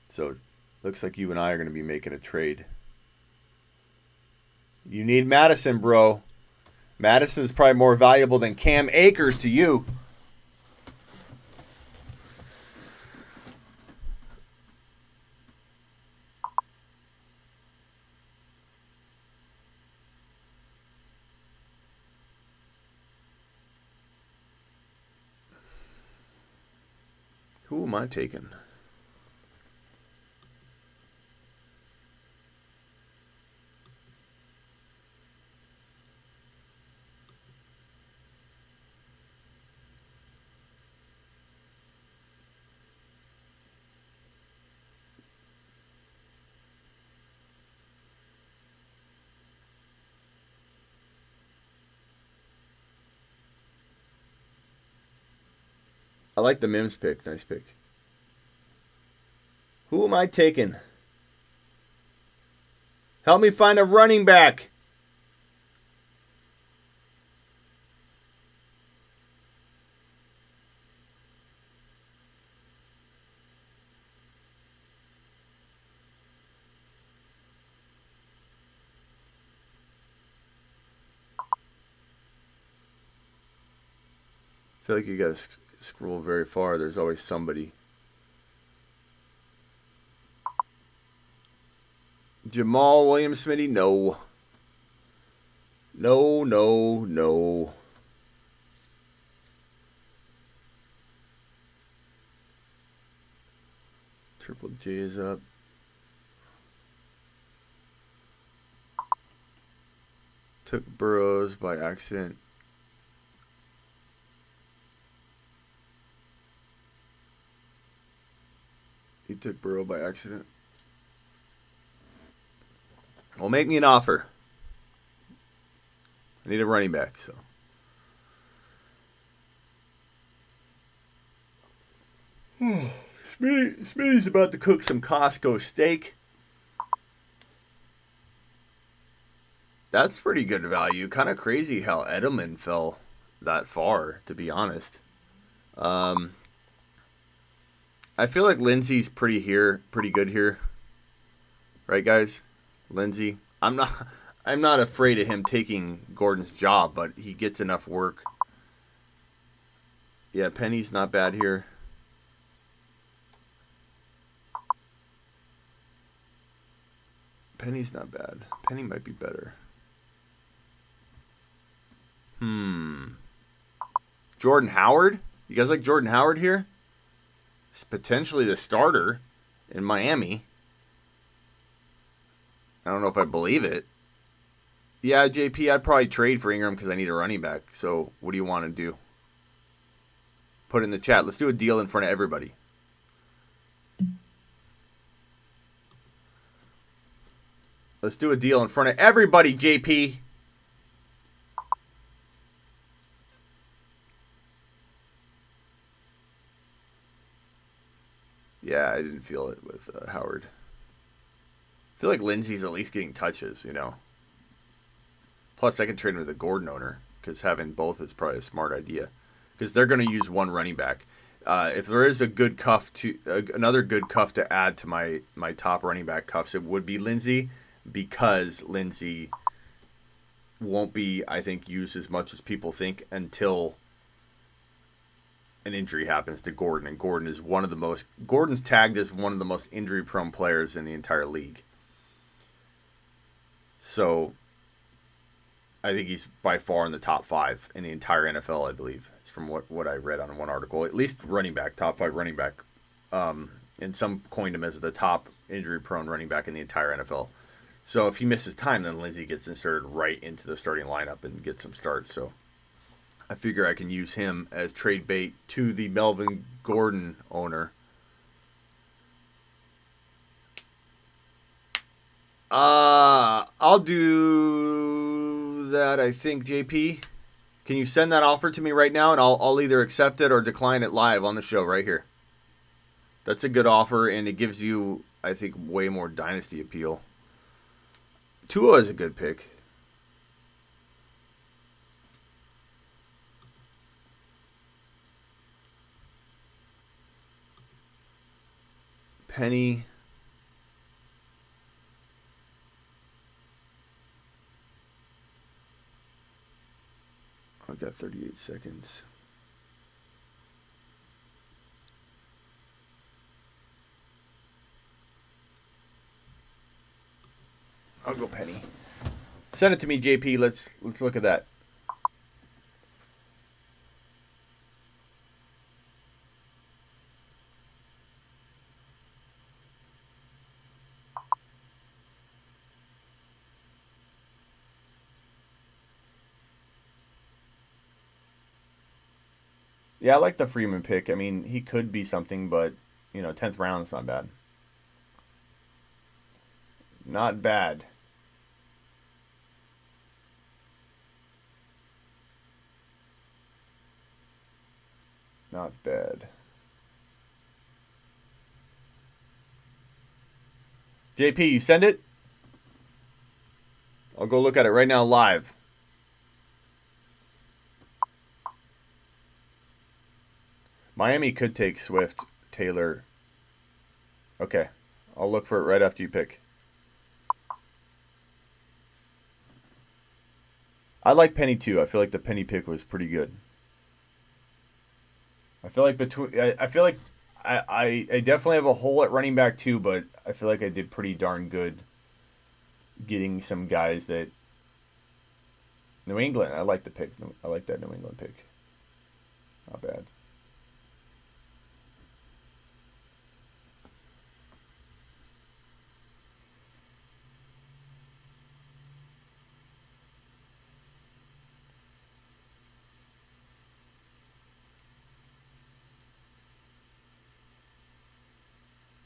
So it looks like you and I are going to be making a trade. You need Madison, bro. Madison's probably more valuable than Cam Akers to you. Who am I taking? I like the Mims pick. Nice pick. Who am I taking? Help me find a running back. I feel like you gotta scroll very far. There's always somebody. Jamal Williams Smitty? No. No, no, no. Triple J is up. Took Burrows by accident. He took Burrow by accident. Well, make me an offer. I need a running back, so. Smitty's about to cook some Costco steak. That's pretty good value. Kind of crazy how Edelman fell that far, to be honest. I feel like Lindsey's pretty good here. Right, guys? Lindsey. I'm not afraid of him taking Gordon's job, but he gets enough work. Yeah, Penny's not bad here. Penny's not bad. Penny might be better. Jordan Howard? You guys like Jordan Howard here? He's potentially the starter in Miami. I don't know if I believe it. Yeah, JP, I'd probably trade for Ingram because I need a running back. So what do you want to do? Put it in the chat. Let's do a deal in front of everybody. Let's do a deal in front of everybody, JP. Yeah, I didn't feel it with Howard. I feel like Lindsey's at least getting touches, you know. Plus, I can trade him with the Gordon owner because having both is probably a smart idea because they're going to use one running back. If there is a good cuff another good cuff to add to my top running back cuffs, it would be Lindsey because Lindsey won't be, I think, used as much as people think until an injury happens to Gordon, and Gordon's tagged as one of the most injury-prone players in the entire league. So I think he's by far in the top 5 in the entire NFL, I believe. It's from what I read on one article. At least running back, top 5 running back. And some coined him as the top injury-prone running back in the entire NFL. So if he misses time, then Lindsey gets inserted right into the starting lineup and gets some starts. So I figure I can use him as trade bait to the Melvin Gordon owner. I'll do that, I think, JP. Can you send that offer to me right now, and I'll either accept it or decline it live on the show right here. That's a good offer, and it gives you, I think, way more dynasty appeal. Tua is a good pick. Penny. I've got 38 seconds. I'll go Penny. Send it to me, JP. Let's look at that. Yeah, I like the Freeman pick. I mean, he could be something, but, 10th round is not bad. Not bad. Not bad. JP, you send it? I'll go look at it right now live. Miami could take Swift, Taylor. Okay. I'll look for it right after you pick. I like Penny too. I feel like the Penny pick was pretty good. I feel like I definitely have a hole at running back too, but I feel like I did pretty darn good getting some guys that New England. I like the pick. I like that New England pick. Not bad.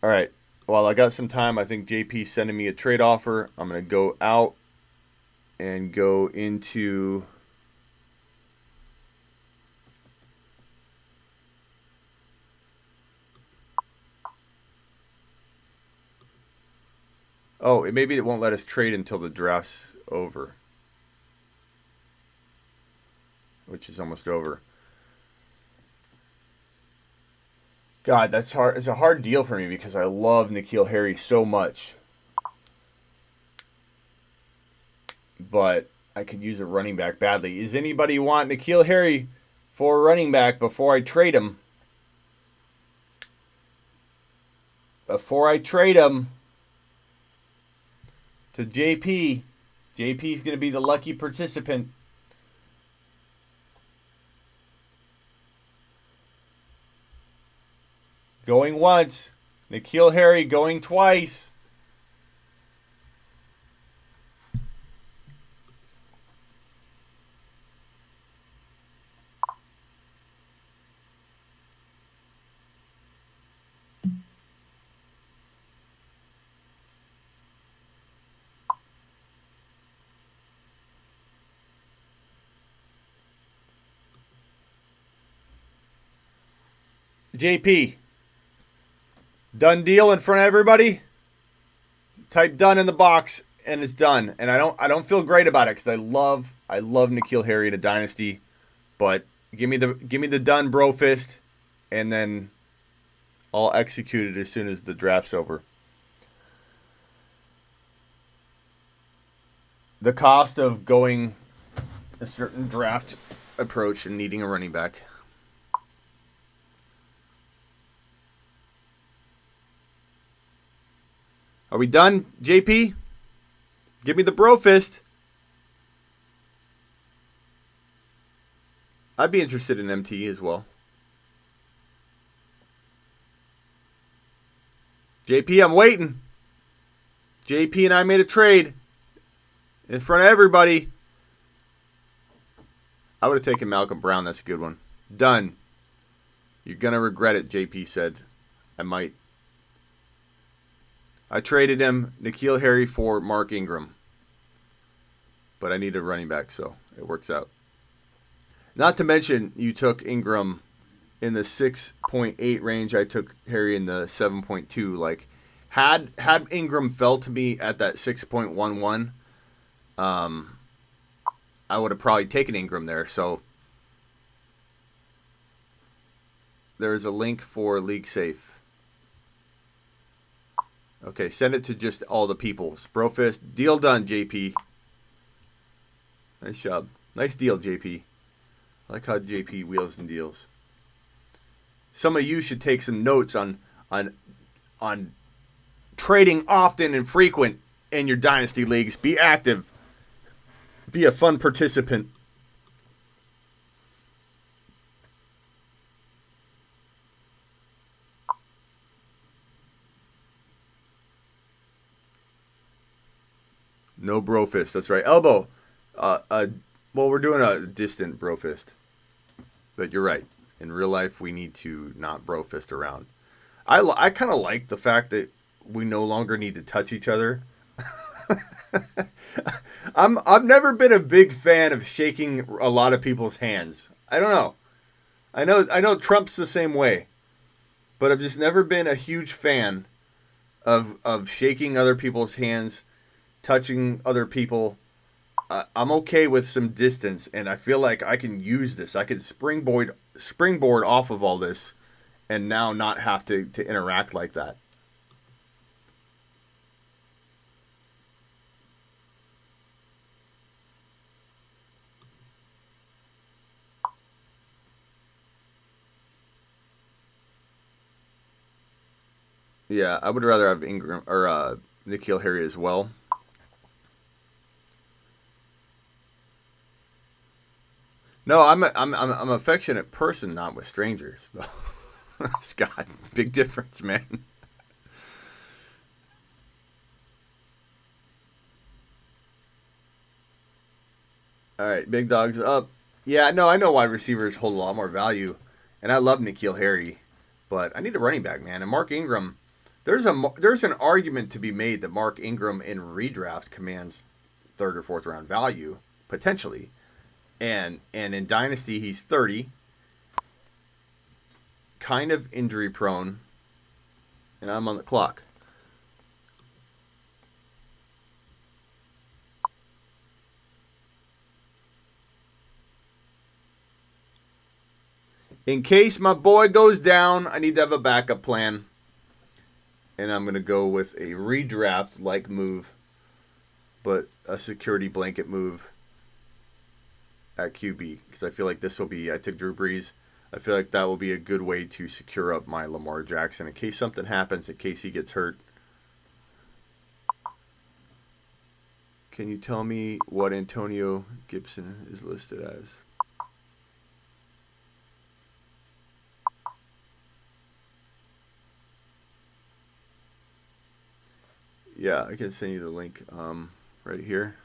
All right. While I got some time, I think JP's sending me a trade offer. I'm going to go out and go into maybe it won't let us trade until the draft's over, which is almost over. God, that's hard. It's a hard deal for me because I love N'Keal Harry so much. But I could use a running back badly. Does anybody want N'Keal Harry for a running back before I trade him? Before I trade him to JP. JP's going to be the lucky participant. Going once. N'Keal Harry going twice. JP. Done deal in front of everybody. Type done in the box and it's done. And I don't feel great about it because I love N'Keal Harry in a dynasty, but give me the done bro fist, and then I'll execute it as soon as the draft's over. The cost of going a certain draft approach and needing a running back. Are we done, JP? Give me the bro fist. I'd be interested in MT as well. JP, I'm waiting. JP and I made a trade in front of everybody. I would have taken Malcolm Brown. That's a good one. Done. You're going to regret it, JP said. I might. I traded him, N'Keal Harry, for Mark Ingram. But I need a running back, so it works out. Not to mention, you took Ingram in the 6.8 range. I took Harry in the 7.2. Like, had Ingram fell to me at that 6.11, I would have probably taken Ingram there. So there's a link for League Safe. Okay, send it to just all the peoples. Brofist, deal done, JP. Nice job. Nice deal, JP. I like how JP wheels and deals. Some of you should take some notes on trading often and frequent in your dynasty leagues. Be active. Be a fun participant. No brofist. That's right. Elbow. Well, we're doing a distant brofist. But you're right. In real life, we need to not brofist around. I kind of like the fact that we no longer need to touch each other. I've never been a big fan of shaking a lot of people's hands. I don't know. I know Trump's the same way. But I've just never been a huge fan of shaking other people's hands, touching other people. I'm okay with some distance, and I feel like I can use this. I can springboard off of all this, and now not have to interact like that. Yeah, I would rather have Ingram or N'Keal Harry as well. No, I'm an affectionate person, not with strangers. Scott, big difference, man. All right, big dogs up. Yeah, no, I know wide receivers hold a lot more value, and I love N'Keal Harry, but I need a running back, man. And Mark Ingram, there's an argument to be made that Mark Ingram in redraft commands third or fourth round value potentially. And in Dynasty, he's 30, kind of injury prone, and I'm on the clock. In case my boy goes down, I need to have a backup plan. And I'm going to go with a redraft-like move, but a security blanket move at QB, because I feel like this will be, I took Drew Brees. I feel like that will be a good way to secure up my Lamar Jackson in case something happens, in case he gets hurt. Can you tell me what Antonio Gibson is listed as? Yeah, I can send you the link right here.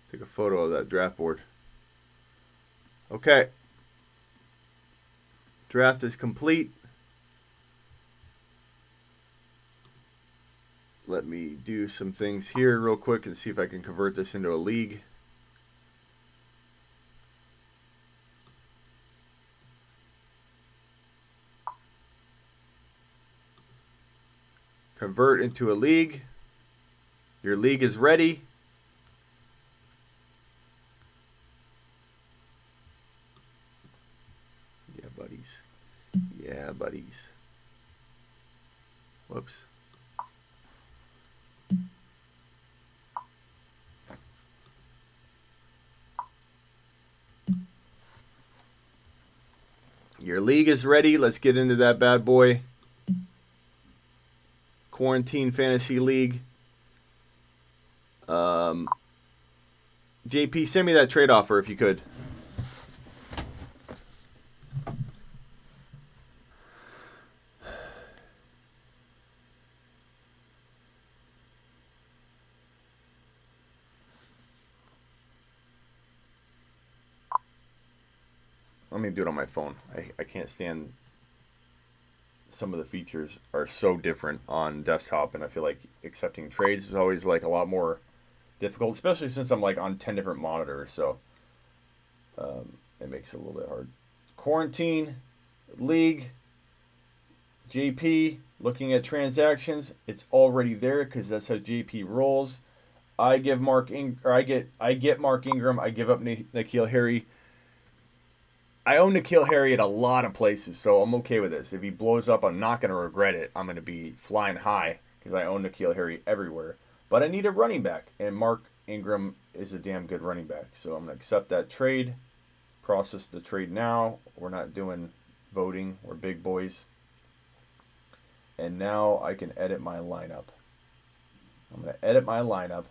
Take a photo of that draft board. Okay. Draft is complete. Let me do some things here real quick and see if I can convert this into a league. Convert into a league. Your league is ready. Yeah, buddies. Yeah, buddies. Whoops. Your league is ready. Let's get into that bad boy. Quarantine Fantasy League. JP, send me that trade offer if you could. Let me do it on my phone. I can't stand some of the features are so different on desktop, and I feel like accepting trades is always like a lot more difficult, especially since I'm like on 10 different monitors, so it makes it a little bit hard. Quarantine League, JP, looking at transactions, it's already there because that's how JP rolls. I get Mark Ingram, I give up N'Keal Harry. I own N'Keal Harry at a lot of places, so I'm okay with this. If he blows up, I'm not going to regret it. I'm going to be flying high because I own N'Keal Harry everywhere. But I need a running back, and Mark Ingram is a damn good running back. So I'm going to accept that trade, process the trade now. We're not doing voting. We're big boys. And now I can edit my lineup. I'm going to edit my lineup.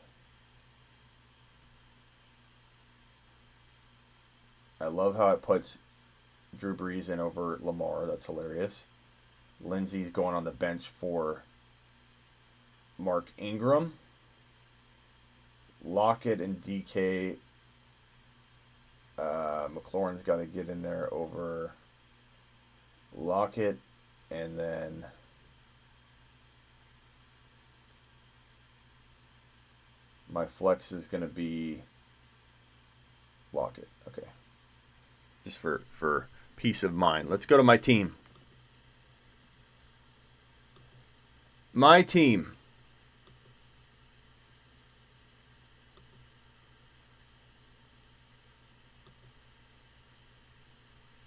I love how it puts Drew Brees in over Lamar. That's hilarious. Lindsey's going on the bench for Mark Ingram. Lockett and DK. McLaurin's got to get in there over Lockett. And then my flex is going to be Lockett. Okay. Just for peace of mind. Let's go to my team. My team.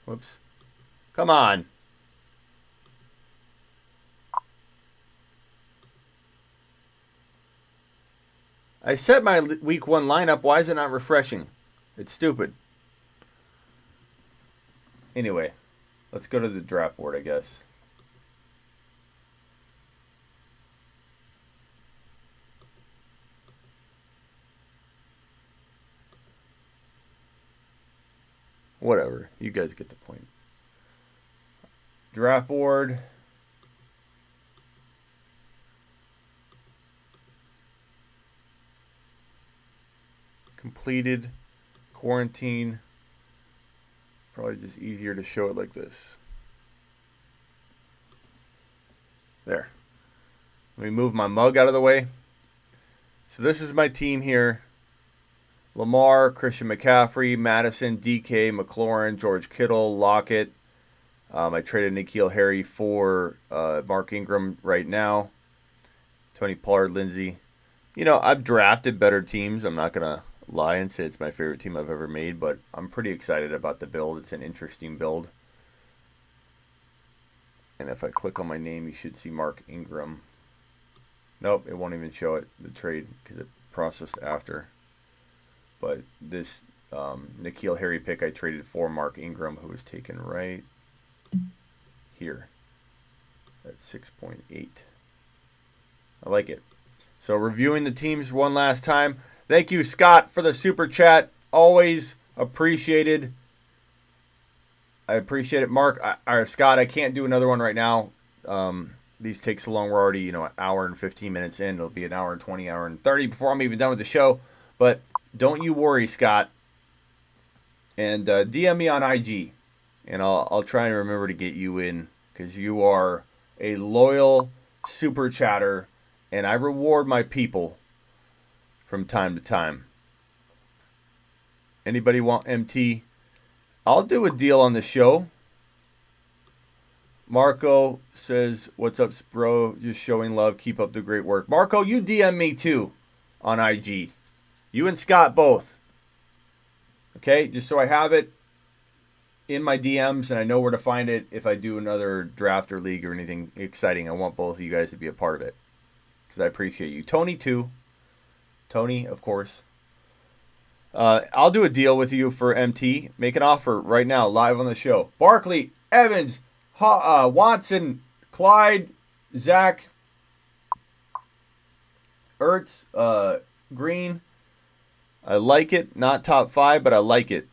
Whoops. Come on. I set my week 1 lineup. Why is it not refreshing? It's stupid. Anyway, let's go to the draft board, I guess. Whatever. You guys get the point. Draft board. Completed. Quarantine. Probably just easier to show it like this. There. Let me move my mug out of the way. So this is my team here. Lamar, Christian McCaffrey, Madison, DK, McLaurin, George Kittle, Lockett. I traded N'Keal Harry for Mark Ingram right now. Tony Pollard, Lindsey. You know, I've drafted better teams. I'm not going to lie and say it's my favorite team I've ever made, but I'm pretty excited about the build. It's an interesting build. And if I click on my name, you should see Mark Ingram. Nope, it won't even show it, the trade, because it processed after. But this N'Keal Harry pick I traded for Mark Ingram, who was taken right here at 6.8. I like it. So reviewing the teams one last time. Thank you, Scott, for the super chat. Always appreciated. I appreciate it. Mark, or Scott, I can't do another one right now. These take so long. We're already, an hour and 15 minutes in. It'll be an hour and 20, hour and 30 before I'm even done with the show. But don't you worry, Scott. And DM me on IG. And I'll try and remember to get you in. Because you are a loyal super chatter. And I reward my people from time to time. Anybody want MT? I'll do a deal on the show. Marco says, what's up, bro? Just showing love. Keep up the great work. Marco, you DM me too on IG. You and Scott both. Okay? Just so I have it in my DMs and I know where to find it if I do another draft or league or anything exciting. I want both of you guys to be a part of it. Because I appreciate you. Tony too. Tony, of course. I'll do a deal with you for MT. Make an offer right now, live on the show. Barkley, Evans, Watson, Clyde, Zach, Ertz, Green. I like it. Not top 5, but I like it.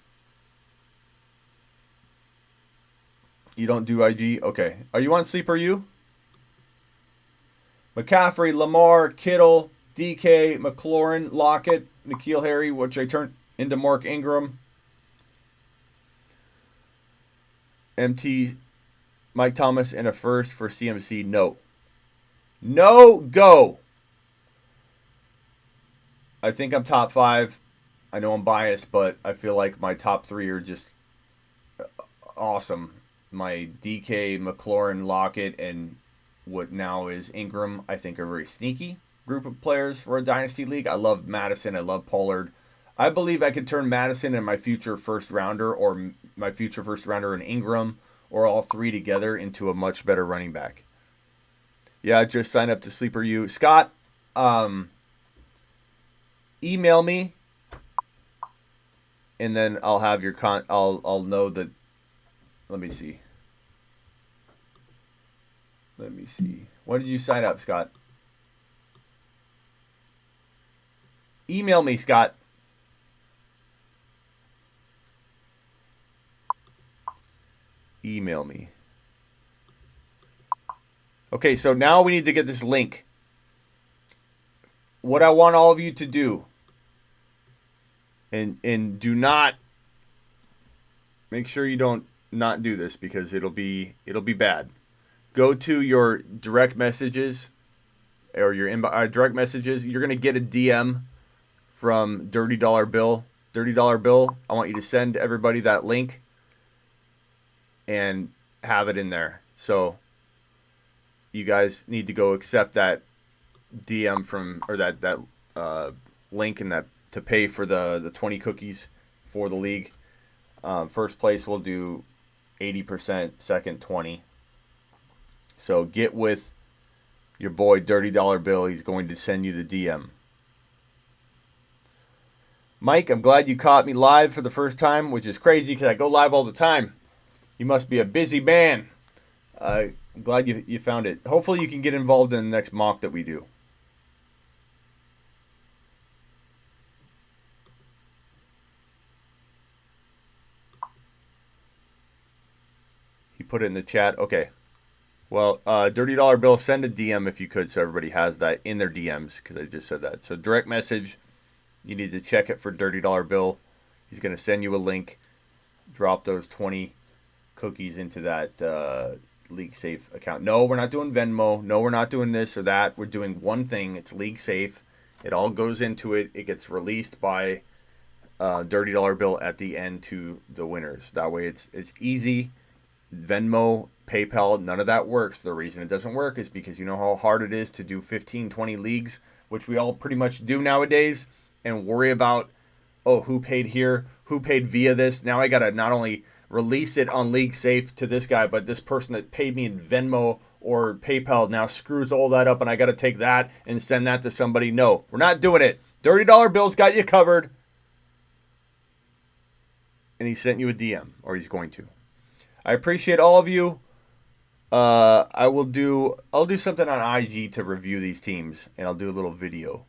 You don't do IG? Okay. Are you on Sleeper U? McCaffrey, Lamar, Kittle, DK, McLaurin, Lockett, N'Keal Harry, which I turned into Mark Ingram. MT, Mike Thomas, and a first for CMC. No. No go. I think I'm top 5. I know I'm biased, but I feel like my top 3 are just awesome. My DK, McLaurin, Lockett, and what now is Ingram, I think, are a very sneaky group of players for a Dynasty League. I love Madison. I love Pollard. I believe I could turn Madison and my future first rounder, or my future first rounder and Ingram, or all 3 together into a much better running back. Yeah, just sign up to Sleeper U. Scott, email me, and then I'll have your I'll know that. Let me see. When did you sign up, Scott? Email me, Scott. Email me. Okay, so now we need to get this link. What I want all of you to do, and do not, make sure you don't not do this, because it'll be bad. Go to your direct messages, or your direct messages. You're gonna get a DM from Dirty Dollar Bill. Dirty Dollar Bill, I want you to send everybody that link and have it in there. So you guys need to go accept that DM from, or that link, and that to pay for the 20 cookies for the league. First place will do 80%, second 20. So get with your boy Dirty Dollar Bill. He's going to send you the DM. Mike, I'm glad you caught me live for the first time, which is crazy because I go live all the time. You must be a busy man. I'm glad you found it. Hopefully you can get involved in the next mock that we do. He put it in the chat. Okay. Well, Dirty Dollar Bill, send a DM if you could, so everybody has that in their DMs, because I just said that. So direct message, you need to check it for Dirty Dollar Bill. He's going to send you a link. Drop those 20 cookies into that League Safe account. No, we're not doing Venmo. No, we're not doing this or that. We're doing one thing. It's League Safe. It all goes into it. It gets released by Dirty Dollar Bill at the end to the winners. That way it's easy. Venmo, PayPal, none of that works. The reason it doesn't work is because you know how hard it is to do 15, 20 leagues, which we all pretty much do nowadays, and worry about, oh, who paid here, who paid via this. Now I got to not only release it on League Safe to this guy, but this person that paid me in Venmo or PayPal now screws all that up, and I got to take that and send that to somebody. No, we're not doing it. Dirty Dollar Bill's got you covered. And he sent you a DM, or he's going to. I appreciate all of you. I'll do something on IG to review these teams, and I'll do a little video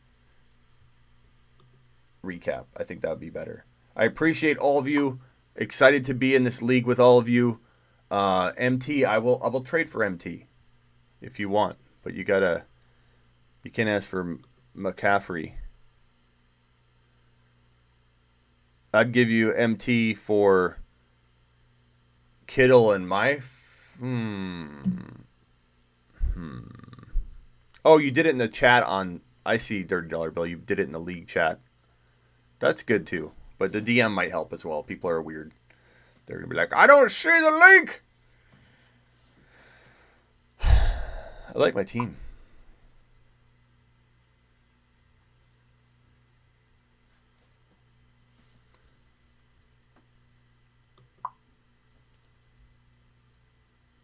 recap. I think that would be better. I appreciate all of you. Excited to be in this league with all of you. MT, I will trade for MT if you want, but you can't ask for McCaffrey. I'd give you MT for Kittle and my... Oh, you did it in the chat on... I see, Dirty Dollar Bill. You did it in the league chat. That's good, too. But the DM might help as well. People are weird. They're going to be like, I don't see the link! I like my team.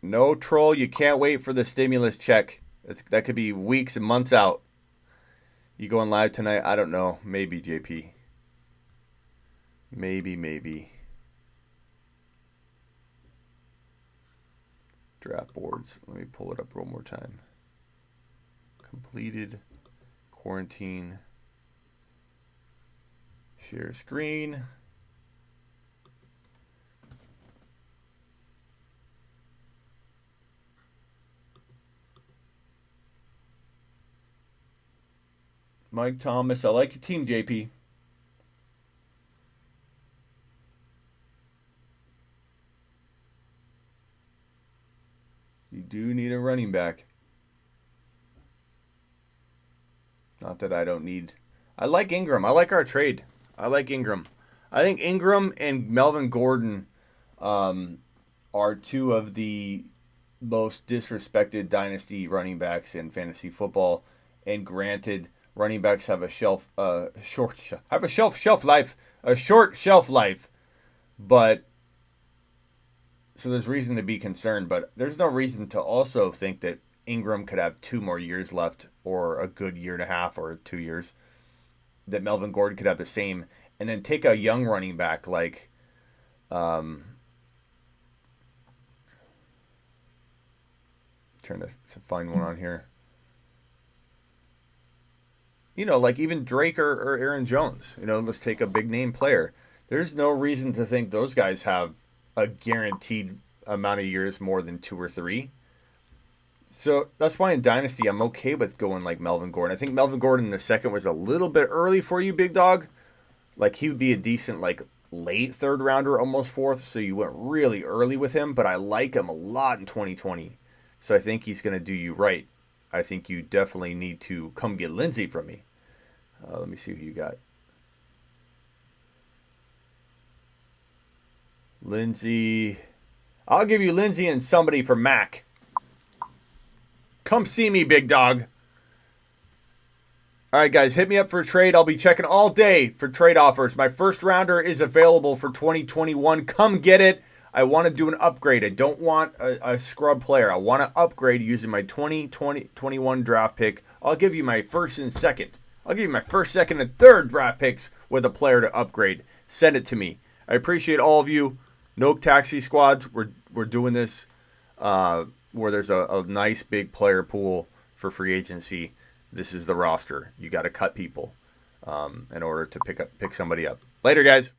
No, troll, you can't wait for the stimulus check. That could be weeks and months out. You going live tonight? I don't know. Maybe, JP. Maybe. Draft boards. Let me pull it up one more time. Completed. Quarantine. Share screen. Mike Thomas. I like your team, JP. You do need a running back. Not that I don't need. I like Ingram. I like our trade. I like Ingram. I think Ingram and Melvin Gordon are two of the most disrespected dynasty running backs in fantasy football. And granted, running backs have a short shelf life, but so there's reason to be concerned, but there's no reason to also think that Ingram could have 2 more years left, or a good year and a half, or 2 years. That Melvin Gordon could have the same, and then take a young running back like, trying to find one on here. You know, like even Drake or Aaron Jones. You know, let's take a big name player. There's no reason to think those guys have a guaranteed amount of years more than 2 or 3. So that's why in Dynasty I'm okay with going like Melvin Gordon. I think Melvin Gordon in the second was a little bit early for you, big dog. Like he would be a decent like late 3rd rounder, almost 4th. So you went really early with him, but I like him a lot in 2020. So I think he's going to do you right. I think you definitely need to come get Lindsey from me. Let me see who you got. Lindsey. I'll give you Lindsey and somebody for Mac. Come see me, big dog. All right, guys, hit me up for a trade. I'll be checking all day for trade offers. My first rounder is available for 2021. Come get it. I want to do an upgrade. I don't want a scrub player. I want to upgrade using my 2021 draft pick. I'll give you my first and second. I'll give you my first, second, and third draft picks with a player to upgrade. Send it to me. I appreciate all of you. No taxi squads. We're doing this where there's a nice big player pool for free agency. This is the roster. You got to cut people in order to pick somebody up. Later, guys.